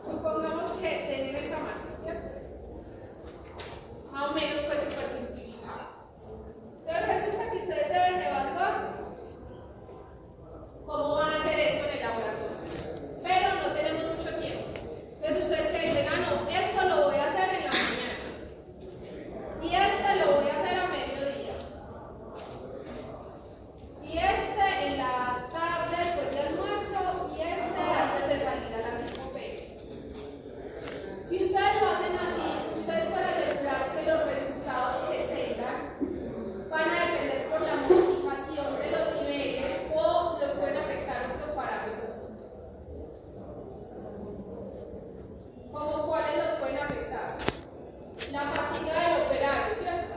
Supongamos que tienen esta matriz, ¿cierto? Más o menos pues súper simplificada. Entonces resulta que ustedes deben evaluar cómo van a hacer eso en el laboratorio. Pero no tenemos mucho tiempo. Entonces ustedes que dicen, no, esto lo voy a hacer en la mañana. Y este lo voy a hacer a mediodía. Y este en la tarde después del almuerzo. Y este antes de salir a las 5 p.m. Si ustedes lo hacen así, ustedes para asegurar que los resultados que tengan van a depender por la modificación de los niveles o los pueden afectar otros parámetros. ¿Cómo cuáles los pueden afectar? La fatiga del operario, ¿cierto?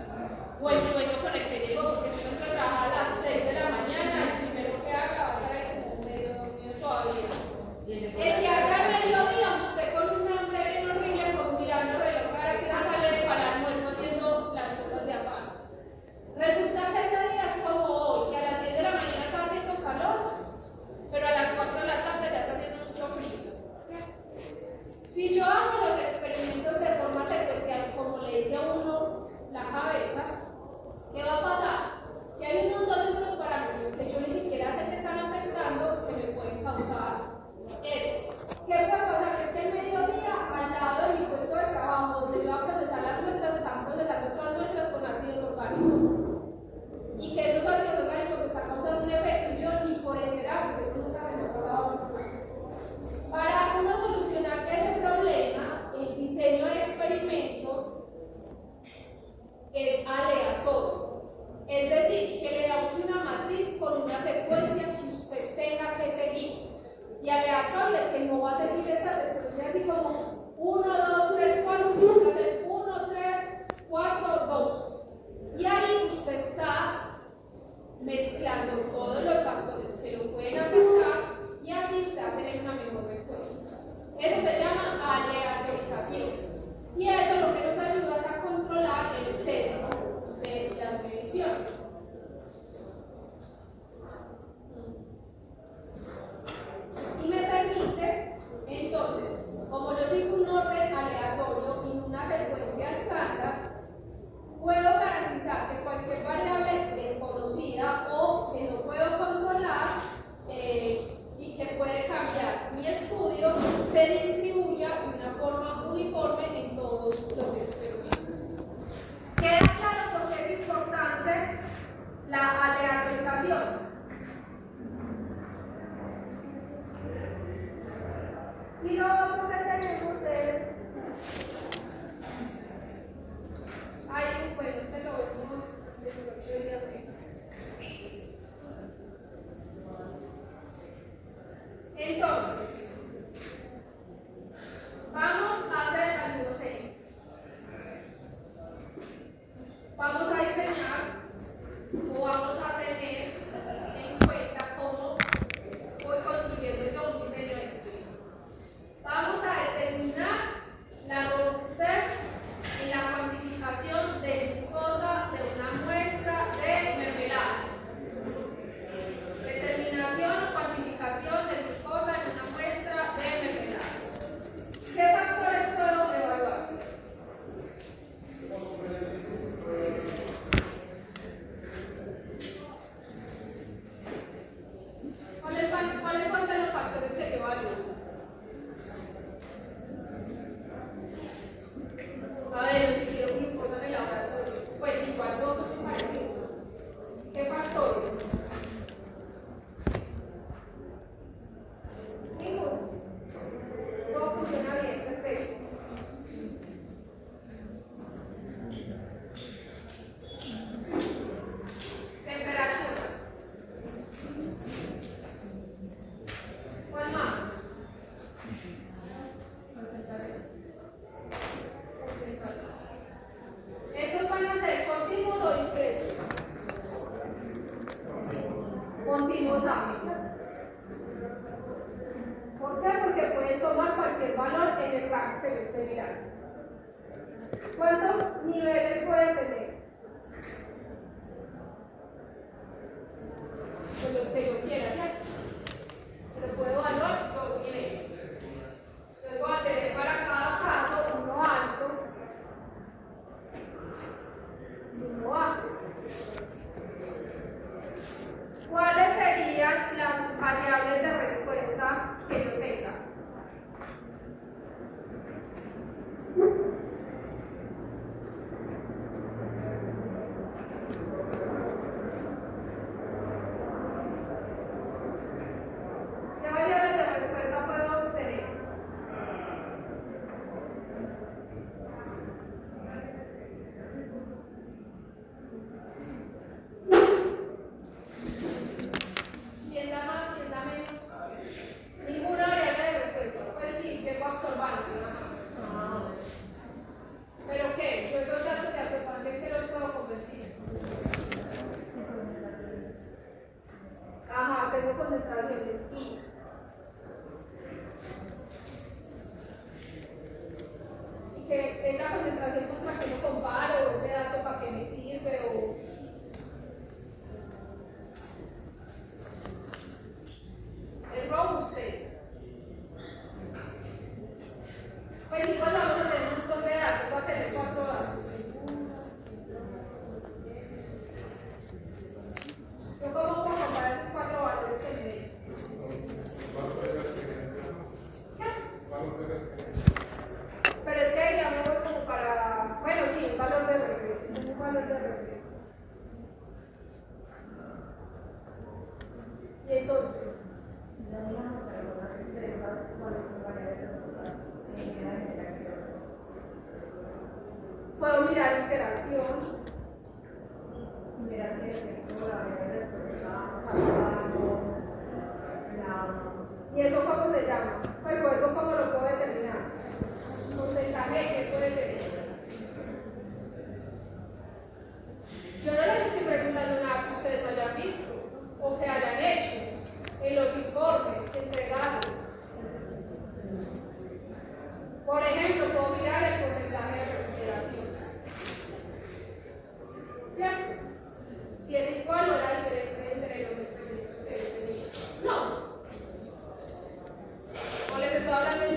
O el sueño con el que llegó, porque si uno trabaja a las 6 de la mañana, el primero que haga va a estar ahí como medio dormido todavía. El que haga el mediodía, usted con un hambre bien horrible, como mirando el reloj para que no sale para el almuerzo haciendo las cosas de afán. Resulta que ese día es como hoy, que a las 10 de la mañana está haciendo calor, pero a las 4 de la tarde ya está haciendo mucho frío. ¿Cierto? Si yo hago los experimentos de forma secuencial, como le dice a uno la cabeza, ¿qué va a pasar? Que hay un montón de otros parámetros que yo ni siquiera sé que están afectando, que me pueden causar eso. ¿Qué puede pasar? Es que el mediodía, al lado del impuesto de trabajo, donde yo voy a procesar las muestras, están procesando otras muestras con ácidos orgánicos. Y que esos ácidos orgánicos están causando un efecto y yo ni por enterar, porque eso nunca se me ha pasado. Para uno solucionar ese problema, el diseño de experimentos es aleatorio. Es decir, que le damos una matriz con una secuencia que usted tenga que seguir. Y aleatorio es que no va a seguir esa secuencia así como 1, 2, 3, 4, sino que va a hacer 1, 3, 4, 2. Y ahí usted está mezclando todos los factores que lo pueden afectar y así usted va a tener una mejor respuesta. Eso se llama aleatorización. Y eso lo que nos ayuda es a controlar el sesgo de las mediciones. Y me permite, entonces, como yo sigo un orden aleatorio y una secuencia estándar, puedo garantizar que cualquier variable desconocida o que no puedo controlar Y lo otro que tenemos es, bueno, este lo vemos entonces, vamos a hacer algunos ejemplos. Vamos a diseñar o vamos a tener en cuenta cómo voy construyendo yo un diseño de estudio. Vamos a determinar la robustez y la cuantificación de glucosa de una muestra de mermelada. Determinación o cuantificación de glucosa en una muestra de mermelada. ¿Qué factores puedo evaluar? ¿Cuáles son los factores que yo evalúo? A ver, si quiero glucosa en el laboratorio, pues igual todos son parecidos. ¿Qué factores? Ninguno. Todo funciona bien, perfecto. Temperatura. ¿Cuál más? ¿Estos van a ser continuos o discretos? Continuos ámbitos. ¿Por qué? Porque pueden tomar cualquier valor en el rango que yo esté mirando. ¿Cuántos niveles puede tener? Pues los que yo quiera, ¿cierto? Pero puedo evaluar los niveles. Entonces voy a tener para cada caso uno alto y uno bajo. ¿Cuáles serían las variables de respuesta que yo tenga? ¿Qué variables de respuesta puedo obtener? ¿Quién da más? ¿Quién da menos? Ninguna variable de respuesta. Pues sí, tengo absorbante nada más. ¿Pero qué? Yo los datos de absorbante que los puedo convertir. Ajá, tengo concentraciones y que esa concentración contra que lo comparo, ese dato para qué me sirve o el robustez. Pues igual vamos a tener un montón de datos, voy a tener 4 datos. Yo cómo puedo comparar esos 4 valores que me den. Pero es que ya me voy como para, bueno, sí, un valor de referencia, un valor de referencia. Y entonces, puedo mirar interacción. ¿Y eso cómo se llama? Pues eso cómo lo puedo determinar. Porcentaje que puede ser. Yo no les estoy preguntando nada que ustedes no hayan visto o que hayan hecho en los informes entregados. Por ejemplo, puedo mirar el porcentaje de recuperación. ¿Cierto? Si es igual o la diferencia entre los experimentos que yo tenía. No. O les estoy hablando en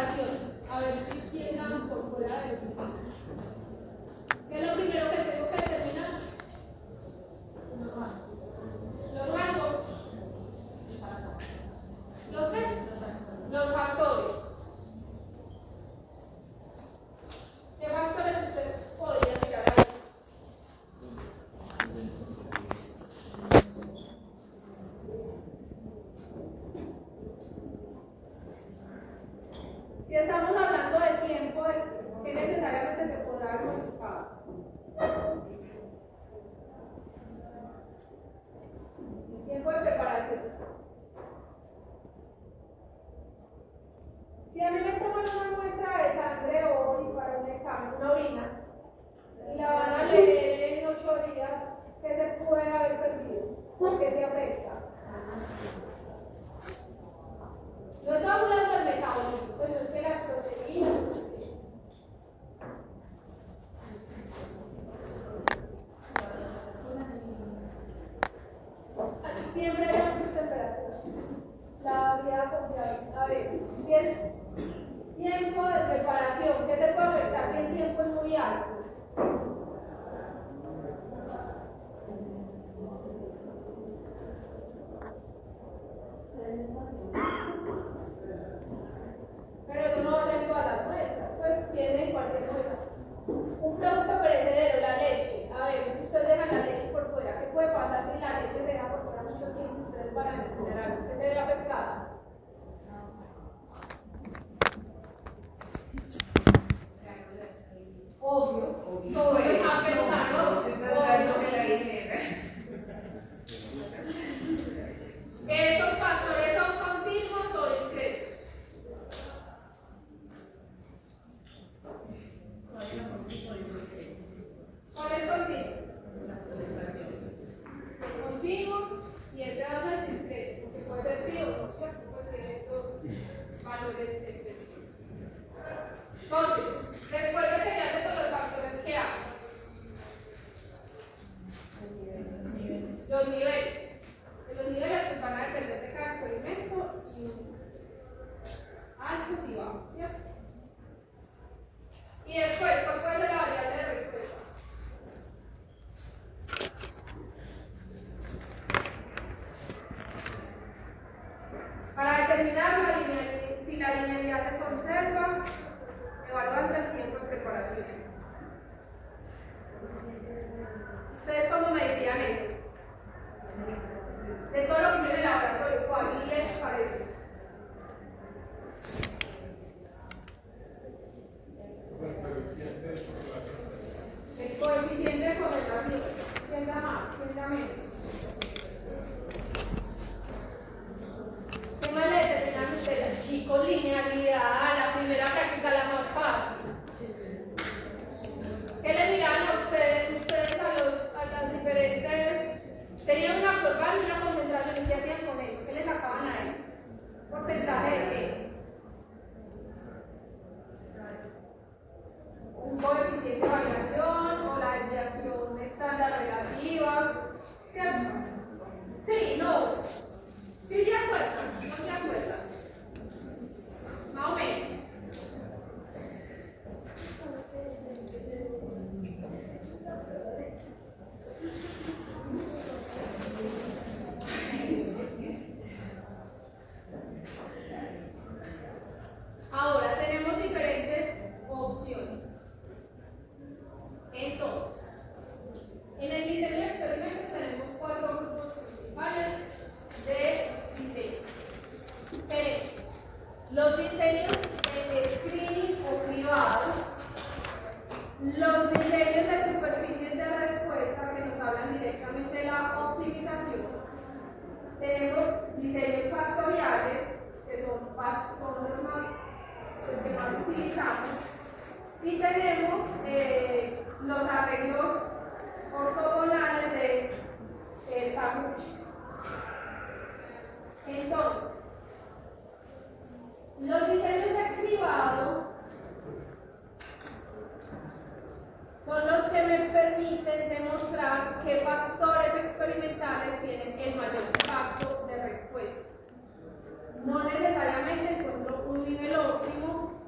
preparación. A ver si quieren por fuera de ¿qué es lo primero que tengo que determinar? Los rangos. ¿Los qué? Los factores. ¿Qué factores ustedes podrían mirar ahí? Si estamos hablando de tiempo, que necesariamente se podrá haber modificado. Tiempo de preparación. Si a mí me toman una muestra de sangre hoy para un examen, una orina, y la van a leer en 8 días, ¿qué se puede haber perdido? ¿Qué se afecta? No estamos hablando del metabolismo, pues es que las proteínas. Siempre hay una temperatura. La vida confiable. A ver, si es tiempo de preparación, ¿qué te puede afectar si el tiempo es muy alto? Pero eso no va a ser todas las muestras, pues viene cualquier muestra. Un producto perecedero, la leche. A ver, ustedes dejan la leche por fuera. ¿Qué puede pasar si la leche se deja por fuera mucho tiempo? Ustedes van a tener algo que se ve afectado. Obvio. Todo está pensando. ¿Esos factores son continuos o discretos? ¿Cuál es continuo? Continuo y el de es discreto, porque puede ser sí o no, ¿cierto? Pues tiene estos valores específicos. Entonces, después de que ya tengo los factores, ¿qué hago? Los niveles. Los niveles pues, van a depender de cada experimento y altos y bajos, ¿cierto? Y después, ¿cuál puede ser la variable de respuesta? Para determinar si la linealidad se conserva, evaluando el tiempo de preparación. ¿Ustedes cómo medirían eso? De todo lo que tiene el laboratorio, ¿cuál les parece? El coeficiente de correlación. ¿Quién da más? ¿Quién da menos? ¿Qué más le determinan ustedes? Chicos, linealidad, la primera práctica, la más fácil. ¿Qué le dirán a ustedes a las diferentes? Tenían una absorbante y una concentración, ¿y qué hacían con eso? ¿Qué le sacaban a eso? ¿Porcentaje de qué? Un coeficiente de variación o la desviación estándar relativa. ¿Cierto? Sí, no. ¿Sí se acuerdan? ¿No se acuerdan? Más o menos. Ahora tenemos diferentes opciones. Entonces, en el diseño de experimentos tenemos 4 grupos principales de diseño. Tenemos los diseños de screening o cribado, los diseños de superficies de respuesta que nos hablan directamente de la optimización. Tenemos diseños factoriales, que son los que más utilizamos. Y tenemos los arreglos ortogonales de Taguchi. Entonces, los diseños de cribado son los que me permiten demostrar qué factores experimentales tienen el mayor impacto de respuesta. No necesariamente encuentro un nivel óptimo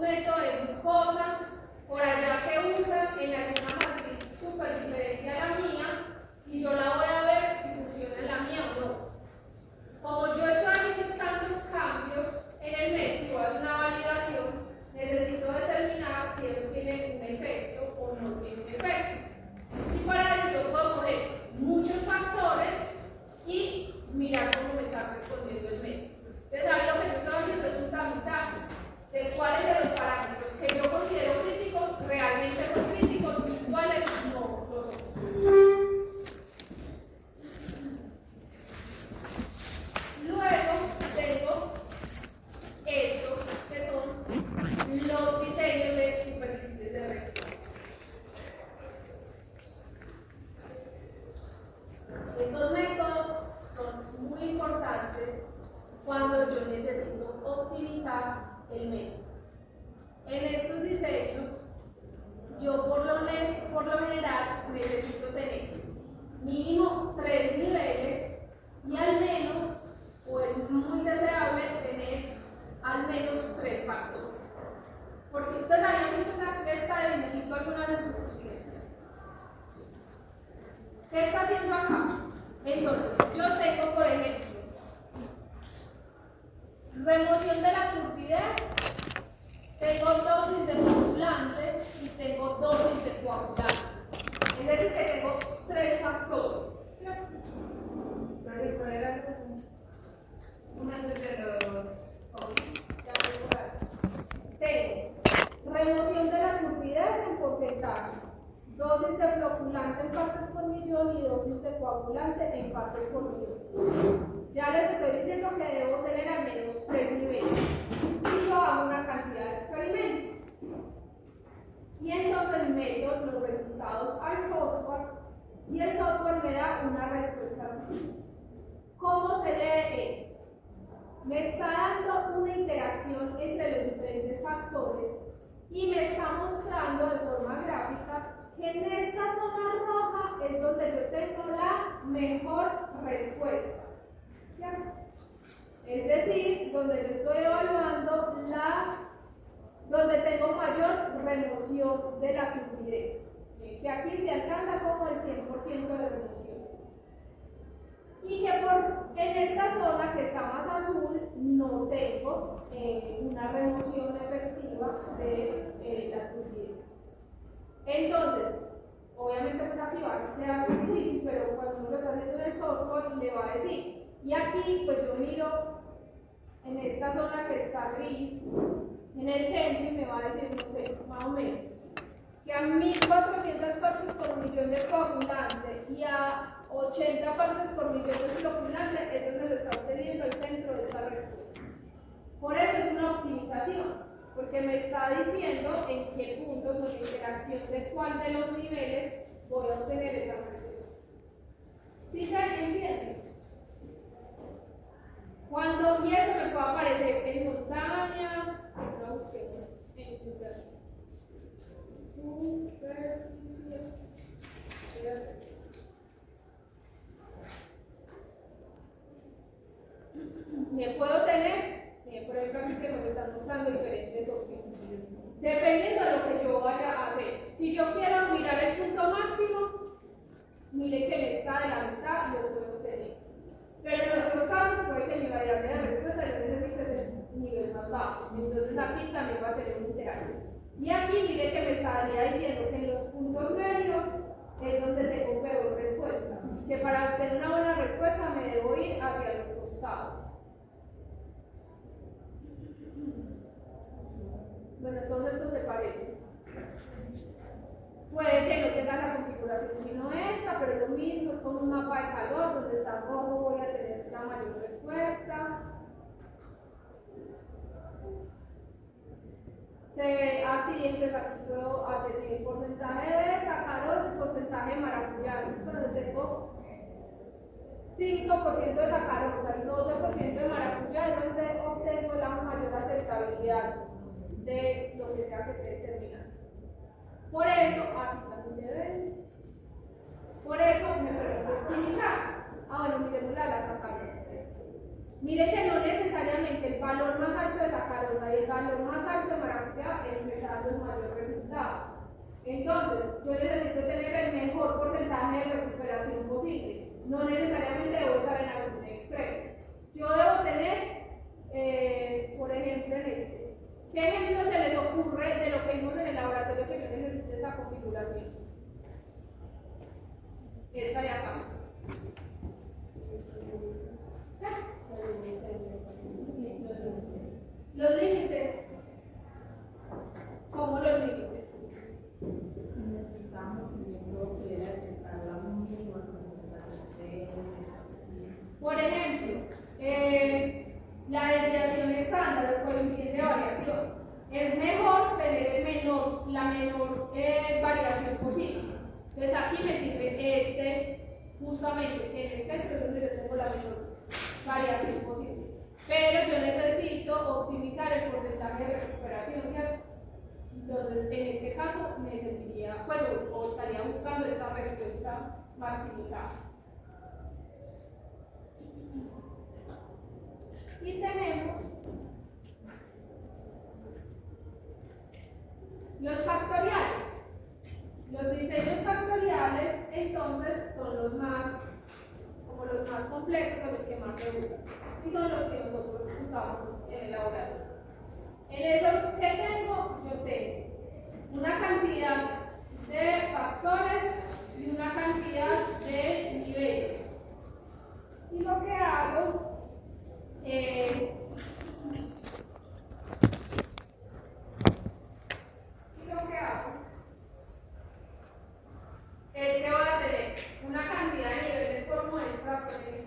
método de glucosa, por allá que usan en alguna matriz súper diferente a la mía, y yo la voy a ver si funciona en la mía o no. Como yo estoy haciendo tantos cambios en el método y voy a hacer una validación, necesito determinar si eso tiene un efecto o no tiene un efecto. Y para eso yo puedo poner muchos factores y mirar cómo me está respondiendo el método. Entonces, ahí lo que yo estoy haciendo es un tamizaje de cuáles de los parámetros que yo considero críticos realmente son críticos y cuáles no lo son. Luego tengo estos que son los diseños de superficies de respuesta. Estos métodos son muy importantes cuando yo necesito optimizar el método. En estos diseños, yo por lo general necesito tener mínimo 3 niveles y al menos, o es muy deseable tener al menos 3 factores. Porque ustedes hayan visto esta cresta de dibujito alguna vez en su experiencia. ¿Qué está haciendo acá? Entonces, yo tengo, por ejemplo, remoción de la turbidez, tengo dosis de coagulante y tengo dosis de coagulante. Es decir, que tengo 3 factores. ¿Cierto? Una de los... Tengo remoción de la turbidez en porcentaje, dosis de floculante en partes por millón y dosis de coagulante en partes por millón. Ya les estoy diciendo que debo tener al menos 3 niveles y yo hago una cantidad de experimentos. Y entonces meto los resultados al software y el software me da una respuesta así. ¿Cómo se lee esto? Me está dando una interacción entre los diferentes factores y me está mostrando de forma gráfica que en esta zona roja es donde yo tengo la mejor respuesta. ¿Cierto? Es decir, donde yo estoy evaluando donde tengo mayor remoción de la turbidez, que aquí se alcanza como el 100% de remoción. Y que en esta zona que está más azul no tengo una remoción efectiva de la turbidez. Entonces, obviamente pues aquí va a ser muy difícil, pero cuando uno lo está haciendo en el software le va a decir, y aquí pues yo miro en esta zona que está gris, en el centro, y me va a decir, no sé, más o menos, que a 1400 partes por millón de coagulante y a 80 partes por millón de floculante es donde se está obteniendo el centro de esta respuesta. Por eso es una optimización, porque me está diciendo en qué puntos o la interacción de cuál de los niveles voy a obtener esa respuesta. ¿Sí se entiende? Y eso me puede aparecer en montañas, no busquemos en Google. Superficie de respuesta. Me puedo tener, por ejemplo, aquí que nos están mostrando diferentes opciones. Dependiendo de lo que yo vaya a hacer. Si yo quiero mirar el punto máximo, mire que me está de la mitad, lo puedo tener. Pero en otros casos puede que mi variable de respuesta yo necesite ser un nivel más bajo. Entonces aquí también va a tener una interacción. Y aquí mire que me estaría diciendo que en los puntos medios es donde tengo peor respuesta. Que para obtener una buena respuesta me debo ir hacia los costados. Bueno, todo esto se parece. Puede que no tenga la configuración sino esta, pero es lo mismo, es como un mapa de calor, donde está rojo voy a tener la mayor respuesta. Se ve así, entonces aquí puedo hacer el porcentaje de sacarosa, el porcentaje de maracuyá. Cuando tengo 5% de sacarosa y 12% de maracuyá, es donde obtengo la mayor aceptabilidad de lo que sea que esté determinado. Por eso, así también se ve. Por eso me permite optimizar. Ahora miremos la sacarosa. Mire que no necesariamente el valor más alto de sacarosa y el valor más alto de maracuyá Entonces, yo necesito tener el mejor porcentaje de recuperación posible. No necesariamente debo estar en algún extremo. Yo debo tener, por ejemplo, en este. ¿Qué ejemplo se les ocurre de lo que vimos en el laboratorio que yo necesito esta configuración? Esta de acá. Los límites. ¿Cómo los límites? Por ejemplo, la desviación estándar, el coeficiente de variación. Es mejor tener la menor variación posible. Entonces aquí me sirve justamente en el centro es donde yo tengo la menor variación posible. Pero yo necesito optimizar el porcentaje de recuperación, ¿cierto? Entonces, en este caso me serviría, pues, o estaría buscando esta respuesta maximizada. Y tenemos los factoriales. Los diseños factoriales, entonces, son los más complejos o los que más se usan. Y son los que nosotros usamos en el laboratorio. En esos que tengo, yo tengo una cantidad de factores y una cantidad de niveles. Y lo que hago es que voy a tener una cantidad de niveles por muestra, por ejemplo,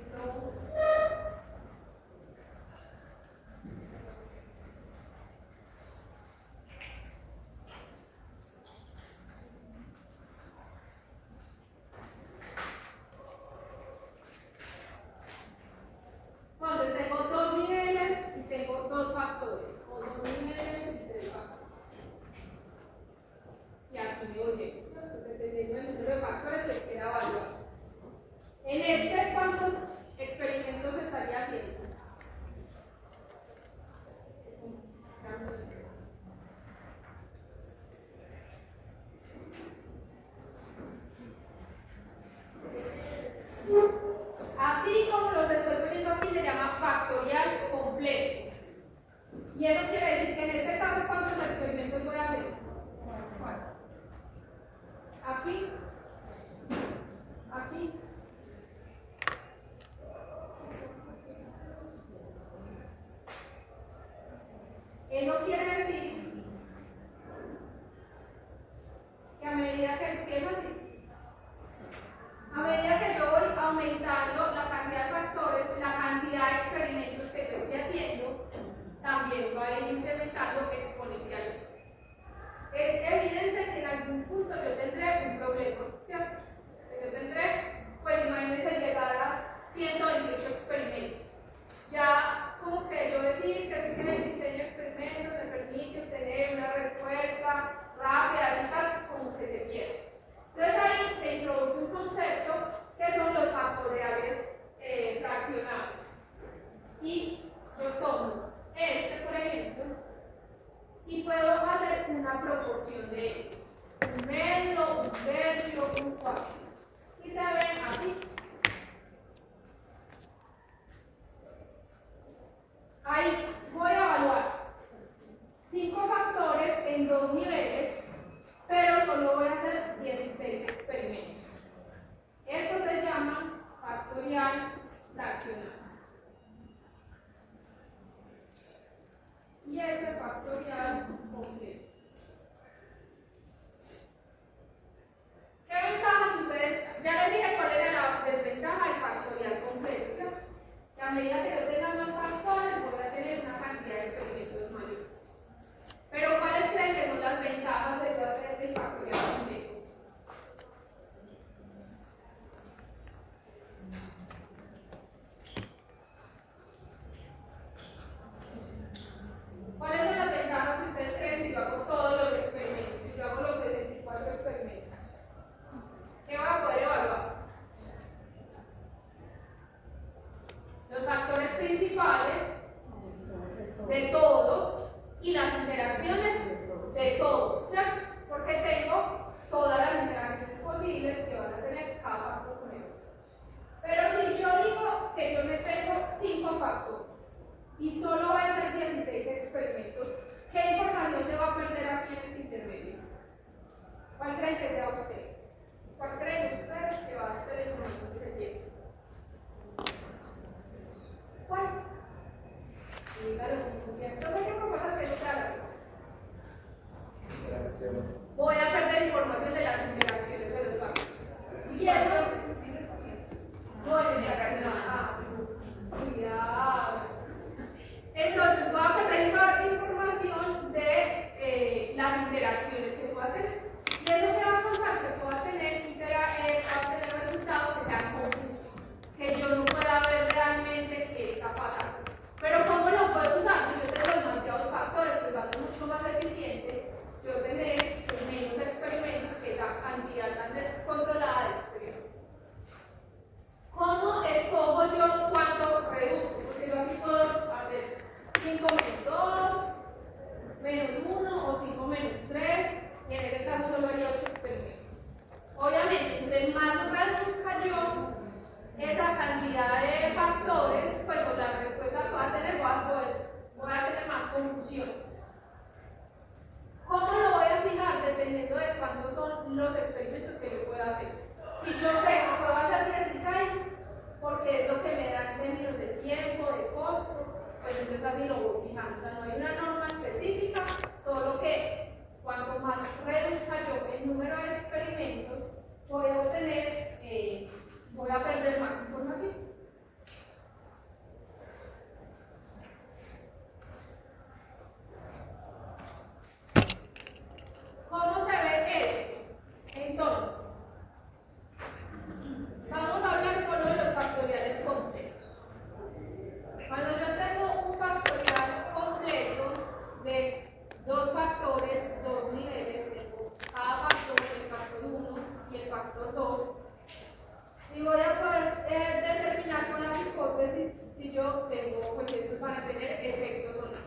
entonces tengo 2 niveles y tengo 2 factores, o 2 niveles y 3 factores. Y así me voy bien, dependiendo del número de factores que quiera evaluar. En este, ¿cuántos experimentos estaría haciendo? Así como los estoy poniendo aquí, se llama factorial completo. Y eso quiere decir que en este caso, ¿cuántos experimentos voy a hacer? Aquí, aquí. Eso quiere decir que a medida que yo voy aumentando la cantidad de factores, la cantidad de experimentos que yo estoy haciendo, también va a ir incrementando exponencialmente. Es evidente que en algún punto yo tendré un problema, ¿cierto? Yo tendré, pues imagínense llegar a 128 experimentos. Ya como que yo decir que sí que el diseño de experimentos me permite obtener una respuesta rápida, eficaz, como que se pierde. Entonces ahí se introduce un concepto que son los factoriales fraccionados. Y yo tomo este, por ejemplo, y puedo hacer una proporción de ellos. Un medio, un tercio, un cuarto. Y se ven así. Ahí voy a evaluar 5 factores en 2 niveles, pero solo voy a hacer 16 experimentos. Esto se llama factorial fraccional. Y este factorial completo. ¿Qué ventajas ustedes? Ya les dije cuál era la desventaja del factorial completo, ¿cierto? Que a medida que yo tenga más factores, voy a tener una cantidad de experimentos mayor. Pero ¿cuáles creen que son las ventajas de yo hacer el factorial completo? ¿Cuáles son las ventajas que ustedes creen si yo hago todos los experimentos? Si yo hago los 64 experimentos. ¿Qué voy a poder evaluar? Los factores principales de todos y las interacciones de todos, ¿cierto? Porque tengo todas las interacciones posibles que van a tener cada factor con el otro. Pero si yo digo que yo me tengo 5 factores y solo voy a hacer 16 experimentos, ¿qué información se va a perder aquí en este intermedio? ¿Cuál creen que sea usted? ¿Cuál creen ustedes que va a ser la información que se pierde? ¿Cuál? Dígalo, entonces, ¿qué propuestas que no se hagan? Voy a perder información de las interacciones de los factores. Y eso voy a interacción. Cuidado. Entonces voy a perder información de las interacciones que pueda tener. Y eso me va a contar que pueda tener resultados que sean confusos, que yo no pueda ver realmente qué está pasando. Pero ¿cómo lo puedo usar? Si yo tengo demasiados factores, pues va a ser mucho más eficiente yo tener menos experimentos que esa cantidad tan descontrolada de experimentos. ¿Cómo escojo yo cuánto reduzco? Porque yo aquí puedo hacer 5 menos 2, menos 1 o 5 menos 3, y en este caso solo haría 8 experimentos. Obviamente, entre más reduzca yo esa cantidad de factores, pues con la respuesta que voy a tener voy a tener más confusión. ¿Cómo lo voy a fijar? Dependiendo de cuántos son los experimentos que yo pueda hacer. Si yo sé que puedo hacer 16, porque es lo que me da en términos de tiempo, de costo, pues entonces así lo voy fijando. O sea, no hay una norma específica, solo que cuanto más reduzca yo el número de experimentos, voy a obtener, voy a perder más información. ¿Cómo se ve esto? Entonces, vamos a hablar solo de los factoriales completos. Cuando yo tengo un factorial completo de 2 factores, 2 niveles, tengo cada factor, el factor 1 y el factor 2, y voy a poder determinar con las hipótesis si yo tengo, pues estos van a tener efectos o no.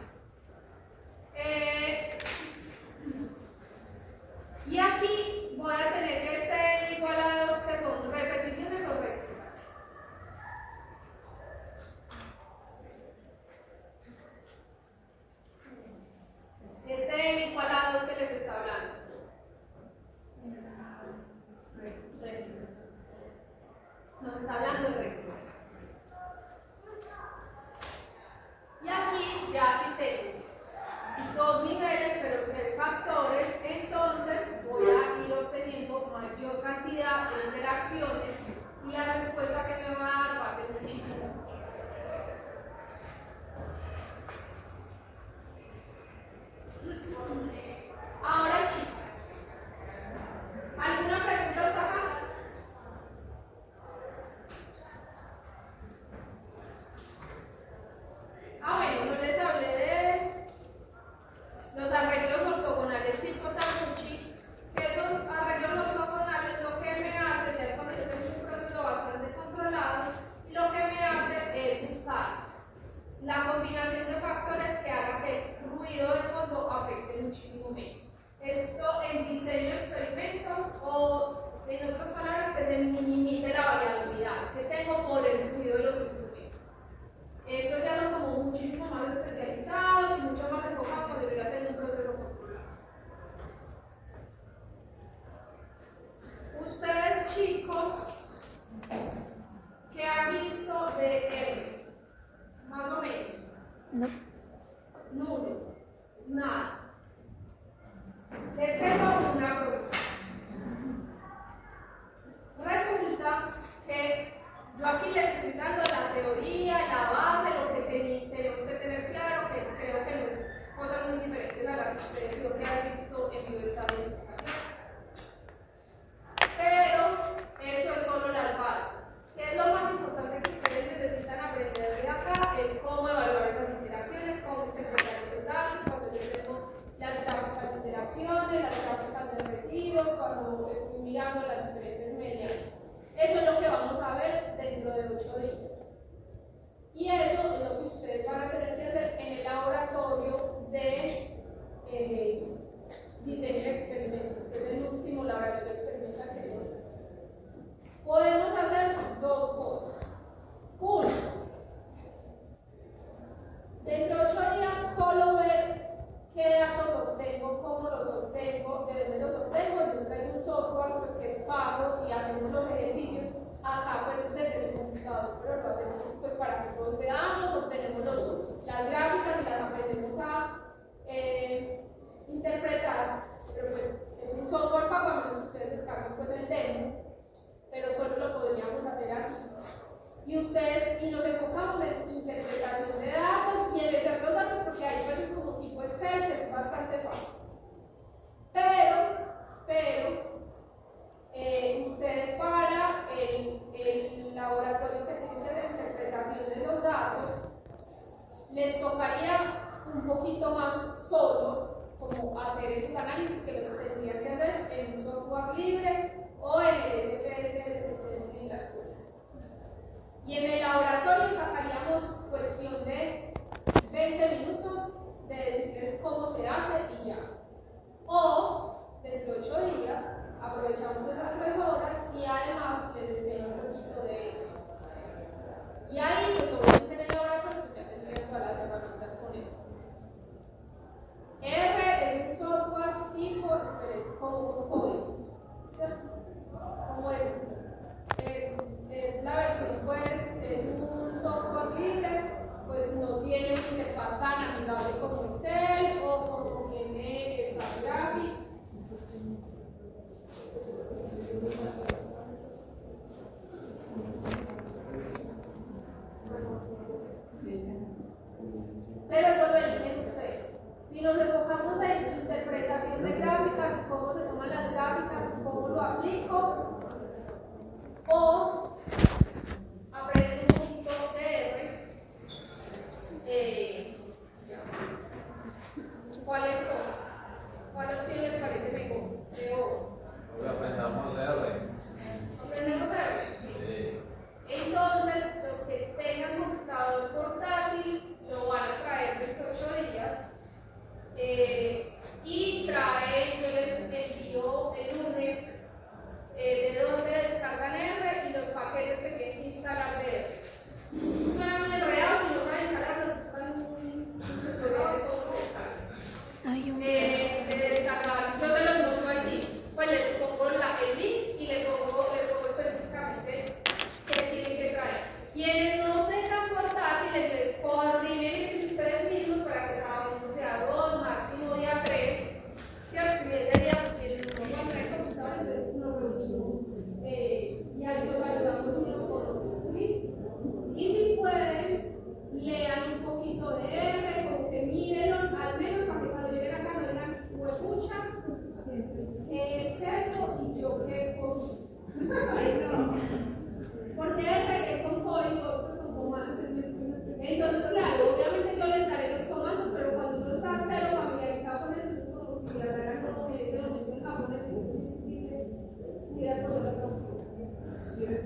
Y aquí voy a tener que ser igual a 2 que son repeticiones o rectas. Este igual a 2 que les está hablando. Nos está hablando de rectas. Y aquí ya si tengo 2 niveles, pero 3 factores, entonces voy a ir obteniendo mayor cantidad de interacciones y la respuesta que me va a dar va a ser muchísimo. Ahora, chicos, ¿alguna pregunta hasta acá? Bueno, no les hablé de los arreglos ortogonales tipo Taguchi, que esos arreglos ortogonales lo que me hacen, ya es cuando yo tengo un proceso bastante controlado, lo que me hace es buscar la combinación de factores que haga que el ruido de fondo afecte muchísimo menos. Esto en diseño de experimentos o, en otras palabras, que se minimice la variabilidad que tengo por el ruido de los instrumentos. Estos ya son como muchísimo más especializados y mucho más enfocados cuando yo ya tengo un proceso controlado. Ustedes, chicos, ¿qué han visto de R? Más o menos. No. Nulo. Nada. Les tengo una pregunta. Resulta que yo aquí les estoy dando la teoría, la base, lo que tenemos que tener claro, que creo que no es cosas muy diferentes a las que ustedes creo que han visto en bioestadística. Pero eso es solo las bases. ¿Qué es lo más importante que ustedes necesitan aprender de acá? Es cómo evaluar esas interacciones, cómo interpretar esos datos, cuando yo tengo las gráficas de interacciones, las gráficas de residuos, cuando estoy mirando las diferentes medias. Eso es lo que vamos a ver dentro de 8 días. Y eso es lo que ustedes van a tener que hacer en el laboratorio de diseño de experimentos, que es el último laboratorio obtengo, cómo los obtengo, de dónde los obtengo. Yo traigo un software pues, que es pago y hacemos los ejercicios acá pues desde el computador, pero lo hacemos pues para que todos veamos, obtenemos las gráficas y las aprendemos a interpretar, pero pues es un software pago, a menos que ustedes descarguen pues el demo, pero solo lo podríamos hacer así. Y nos enfocamos en interpretación de datos y en meter los datos porque hay veces como tipo Excel que es bastante fácil. Pero ustedes para el laboratorio que tienen de interpretación de los datos les tocaría un poquito más solos como hacer esos análisis que los tendrían que hacer en un software libre o en el SPS que tienen en la escuela. Y en el laboratorio sacaríamos cuestión de 20 minutos de decirles cómo se hace y ya. O, desde 8 días, aprovechamos esas 3 horas y además les enseño un poquito de ello. Y ahí, pues obviamente en el laboratorio ya tendrían todas las herramientas con él. R es un software tipo, como un código. Como es la versión, pues es un software libre, pues no tiene una interfaz tan amigable como Excel o como tiene Graphics. Pero eso lo eligen ustedes. Si nos enfocamos en interpretación de gráficas, cómo se toman las gráficas y cómo lo aplico, o aprenden un poquito de R, ¿cuáles son? ¿Cuál opción les parece mejor? De O. Aprendamos R. ¿Aprendemos R? Sí. Entonces, los que tengan computador portátil lo van a traer dentro de 8 días y traen, yo les envío el lunes de dónde descargan R y los paquetes que tienen que instalarse R. Suena muy enredado, si no saben instalarlo, buscan un tutorial de cómo se descarga. De descargar, yo te los muestro así, pues les pongo el link y les pongo específicamente qué tienen que traer. Quienes no tengan portátiles, les coordinen entre ustedes mismos para que trabajemos de a 2, máximo de a 3. ¿Cierto? Y ese día, pues, quienes no van a traer computadores, entonces nos reunimos y ahí nos ayudamos unos con otros. ¿Listo? Y si pueden, lean un poquito de R, como que mírenlo, al menos para que cuando lleguen acá no digan, huepucha, ¿qué es eso? Y yo, ¿qué escogí? Porque R es con código, otros con comandos. Entonces, claro, obviamente yo les daré los comandos, pero cuando uno está cero familiarizado con eso, es como si hablaran como en ese momento en japonés, dice, mira con la traducción, quieres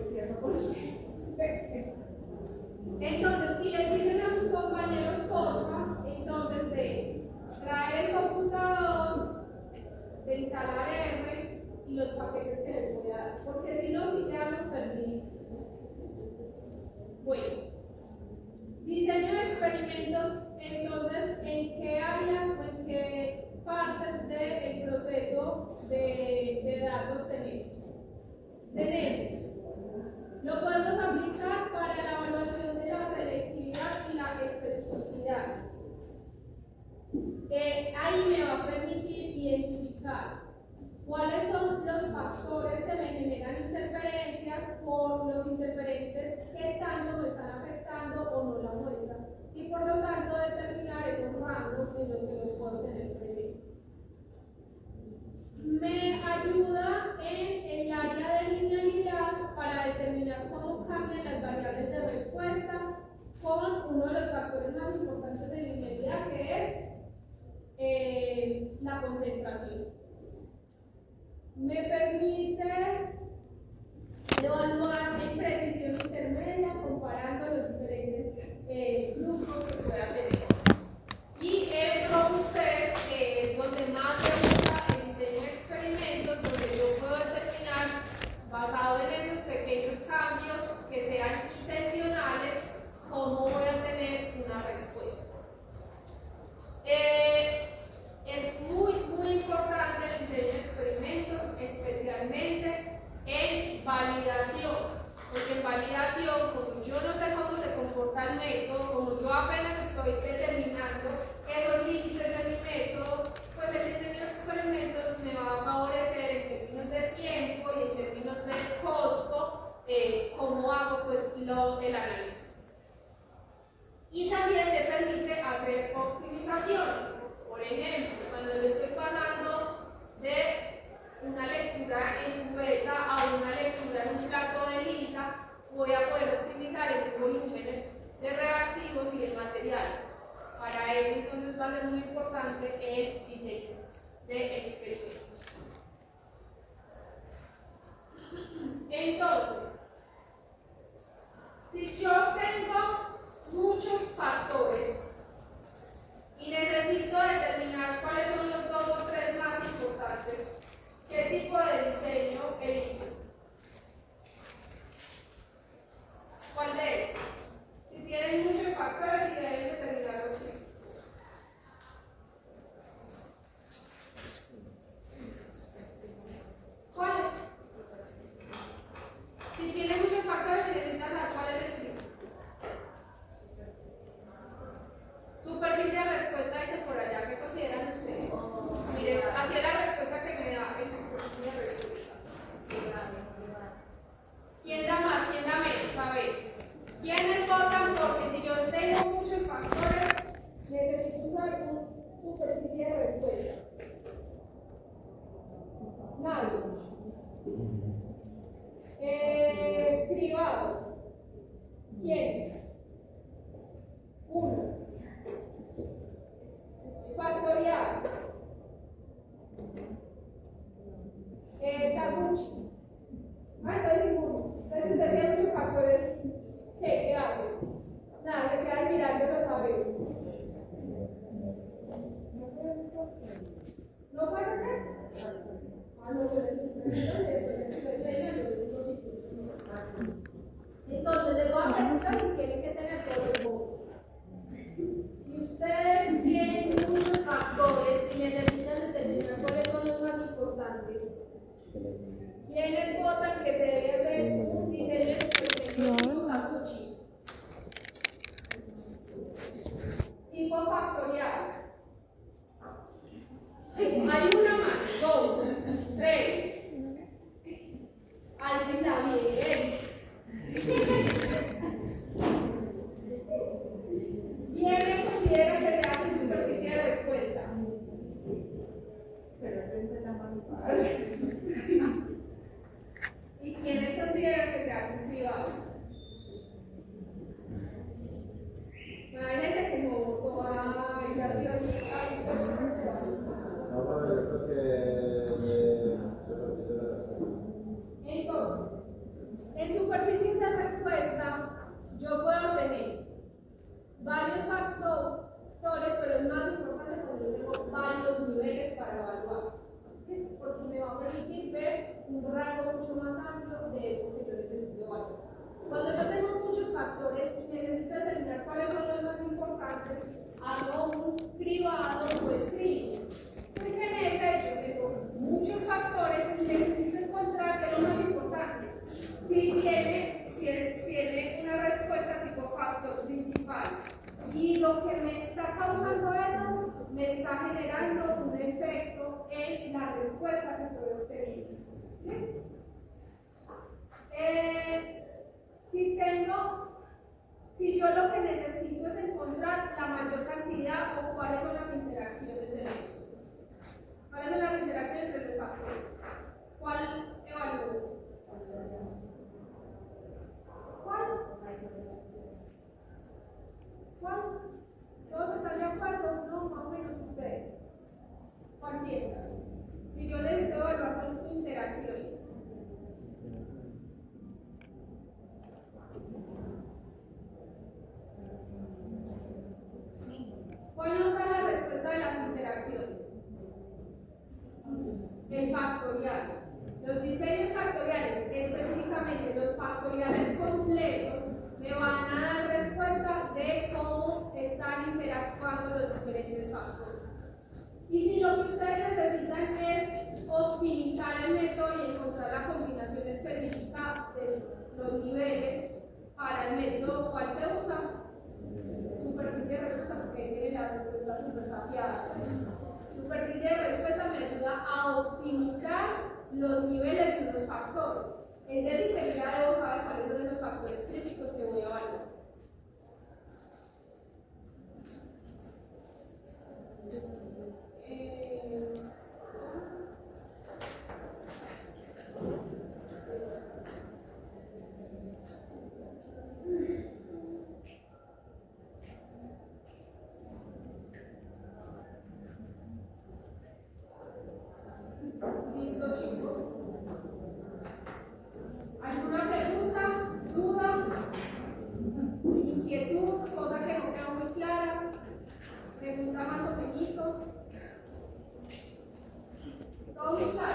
cierto por entonces, si les dicen a sus compañeros porfa, entonces de traer el computador, de instalar R y los paquetes que les voy a dar, porque si no, sí quedan los perdidos. Bueno, diseño de experimentos, entonces, ¿en qué áreas o en qué partes del proceso de datos tenemos? Lo podemos aplicar para la evaluación de la selectividad y la especificidad. Ahí me va a permitir identificar cuáles son los factores que me generan interferencias por los interferentes que tanto me están afectando o no la muestra y por lo tanto determinar esos rangos en los que los puedo tener presentes. Me ayuda en el área de linealidad para determinar cómo cambian las variables de respuesta con uno de los factores más importantes de linealidad que es la concentración. Me permite evaluar en precisión intermedia comparando los diferentes grupos que pueda tener. Y el PROMUSTER es donde más me gusta el diseño de experimentos, donde yo puedo determinar, basado en esos pequeños cambios que sean intencionales, cómo voy a tener una respuesta. Es Taguchi. Entonces ninguno. Entonces usted tiene muchos factores. ¿Qué hace? Nada, se quedan mirándolo a ver. ¿No puede sacar? Ah, no, pero entonces, les voy a preguntar si tienen que tener todos los votos. Si ustedes tienen muchos factores y necesitan determinar cuáles son los más importantes, ¿quiénes votan que se debe hacer un diseño específico tipo Taguchi? Tipo factorial. Hay una más, dos, tres. Alguien la ve. ¿Quiénes consideran que se hace superficie de respuesta? Pero esa es la más fácil. ¿Y quiénes consideran que se hace un privado? Hay gente que no votó, ay, gracias. No, pero yo creo que Entonces, en superficies de respuesta, yo puedo tener varios factores, pero es más importante cuando yo tengo varios niveles para evaluar. ¿Sí? Porque me va a permitir ver un rango mucho más amplio de eso que yo necesito evaluar. Cuando yo tengo muchos factores y necesito determinar cuáles son los más importantes, hago un cribado o escribo. ¿Qué quiere decir? Yo tengo muchos factores y necesito encontrar qué es lo más importante. Si tiene una respuesta tipo factor principal y lo que me está causando eso me está generando un efecto en la respuesta que estoy obteniendo. ¿Listo? Si yo lo que necesito es encontrar la mayor cantidad o cuáles son las interacciones de ellos. ¿Cuáles son las interacciones entre los factores? ¿Cuál evalúo? ¿Cuál? ¿Cuál? ¿Todos están de acuerdo? No, más o menos ustedes. ¿Cuál piensan? Si yo necesito evaluar son interacciones. ¿Cuál nos da la respuesta de las interacciones? El factorial. Los diseños factoriales, específicamente los factoriales completos, me van a dar respuesta de cómo están interactuando los diferentes factores. Y si lo que ustedes necesitan es optimizar el método y encontrar la combinación específica de los niveles para el método, ¿cuál se usa? Superficie de respuesta, porque tiene las respuestas super sapiadas. Superficie de respuesta me ayuda a optimizar los niveles de los factores. Es decir, que ya debo saber cuáles son los factores críticos que voy a evaluar. ¿Listo, chicos? ¿Alguna pregunta, duda, inquietud, cosa que no queda muy clara? ¿Pregunta más o menos? ¿Todo muy claro?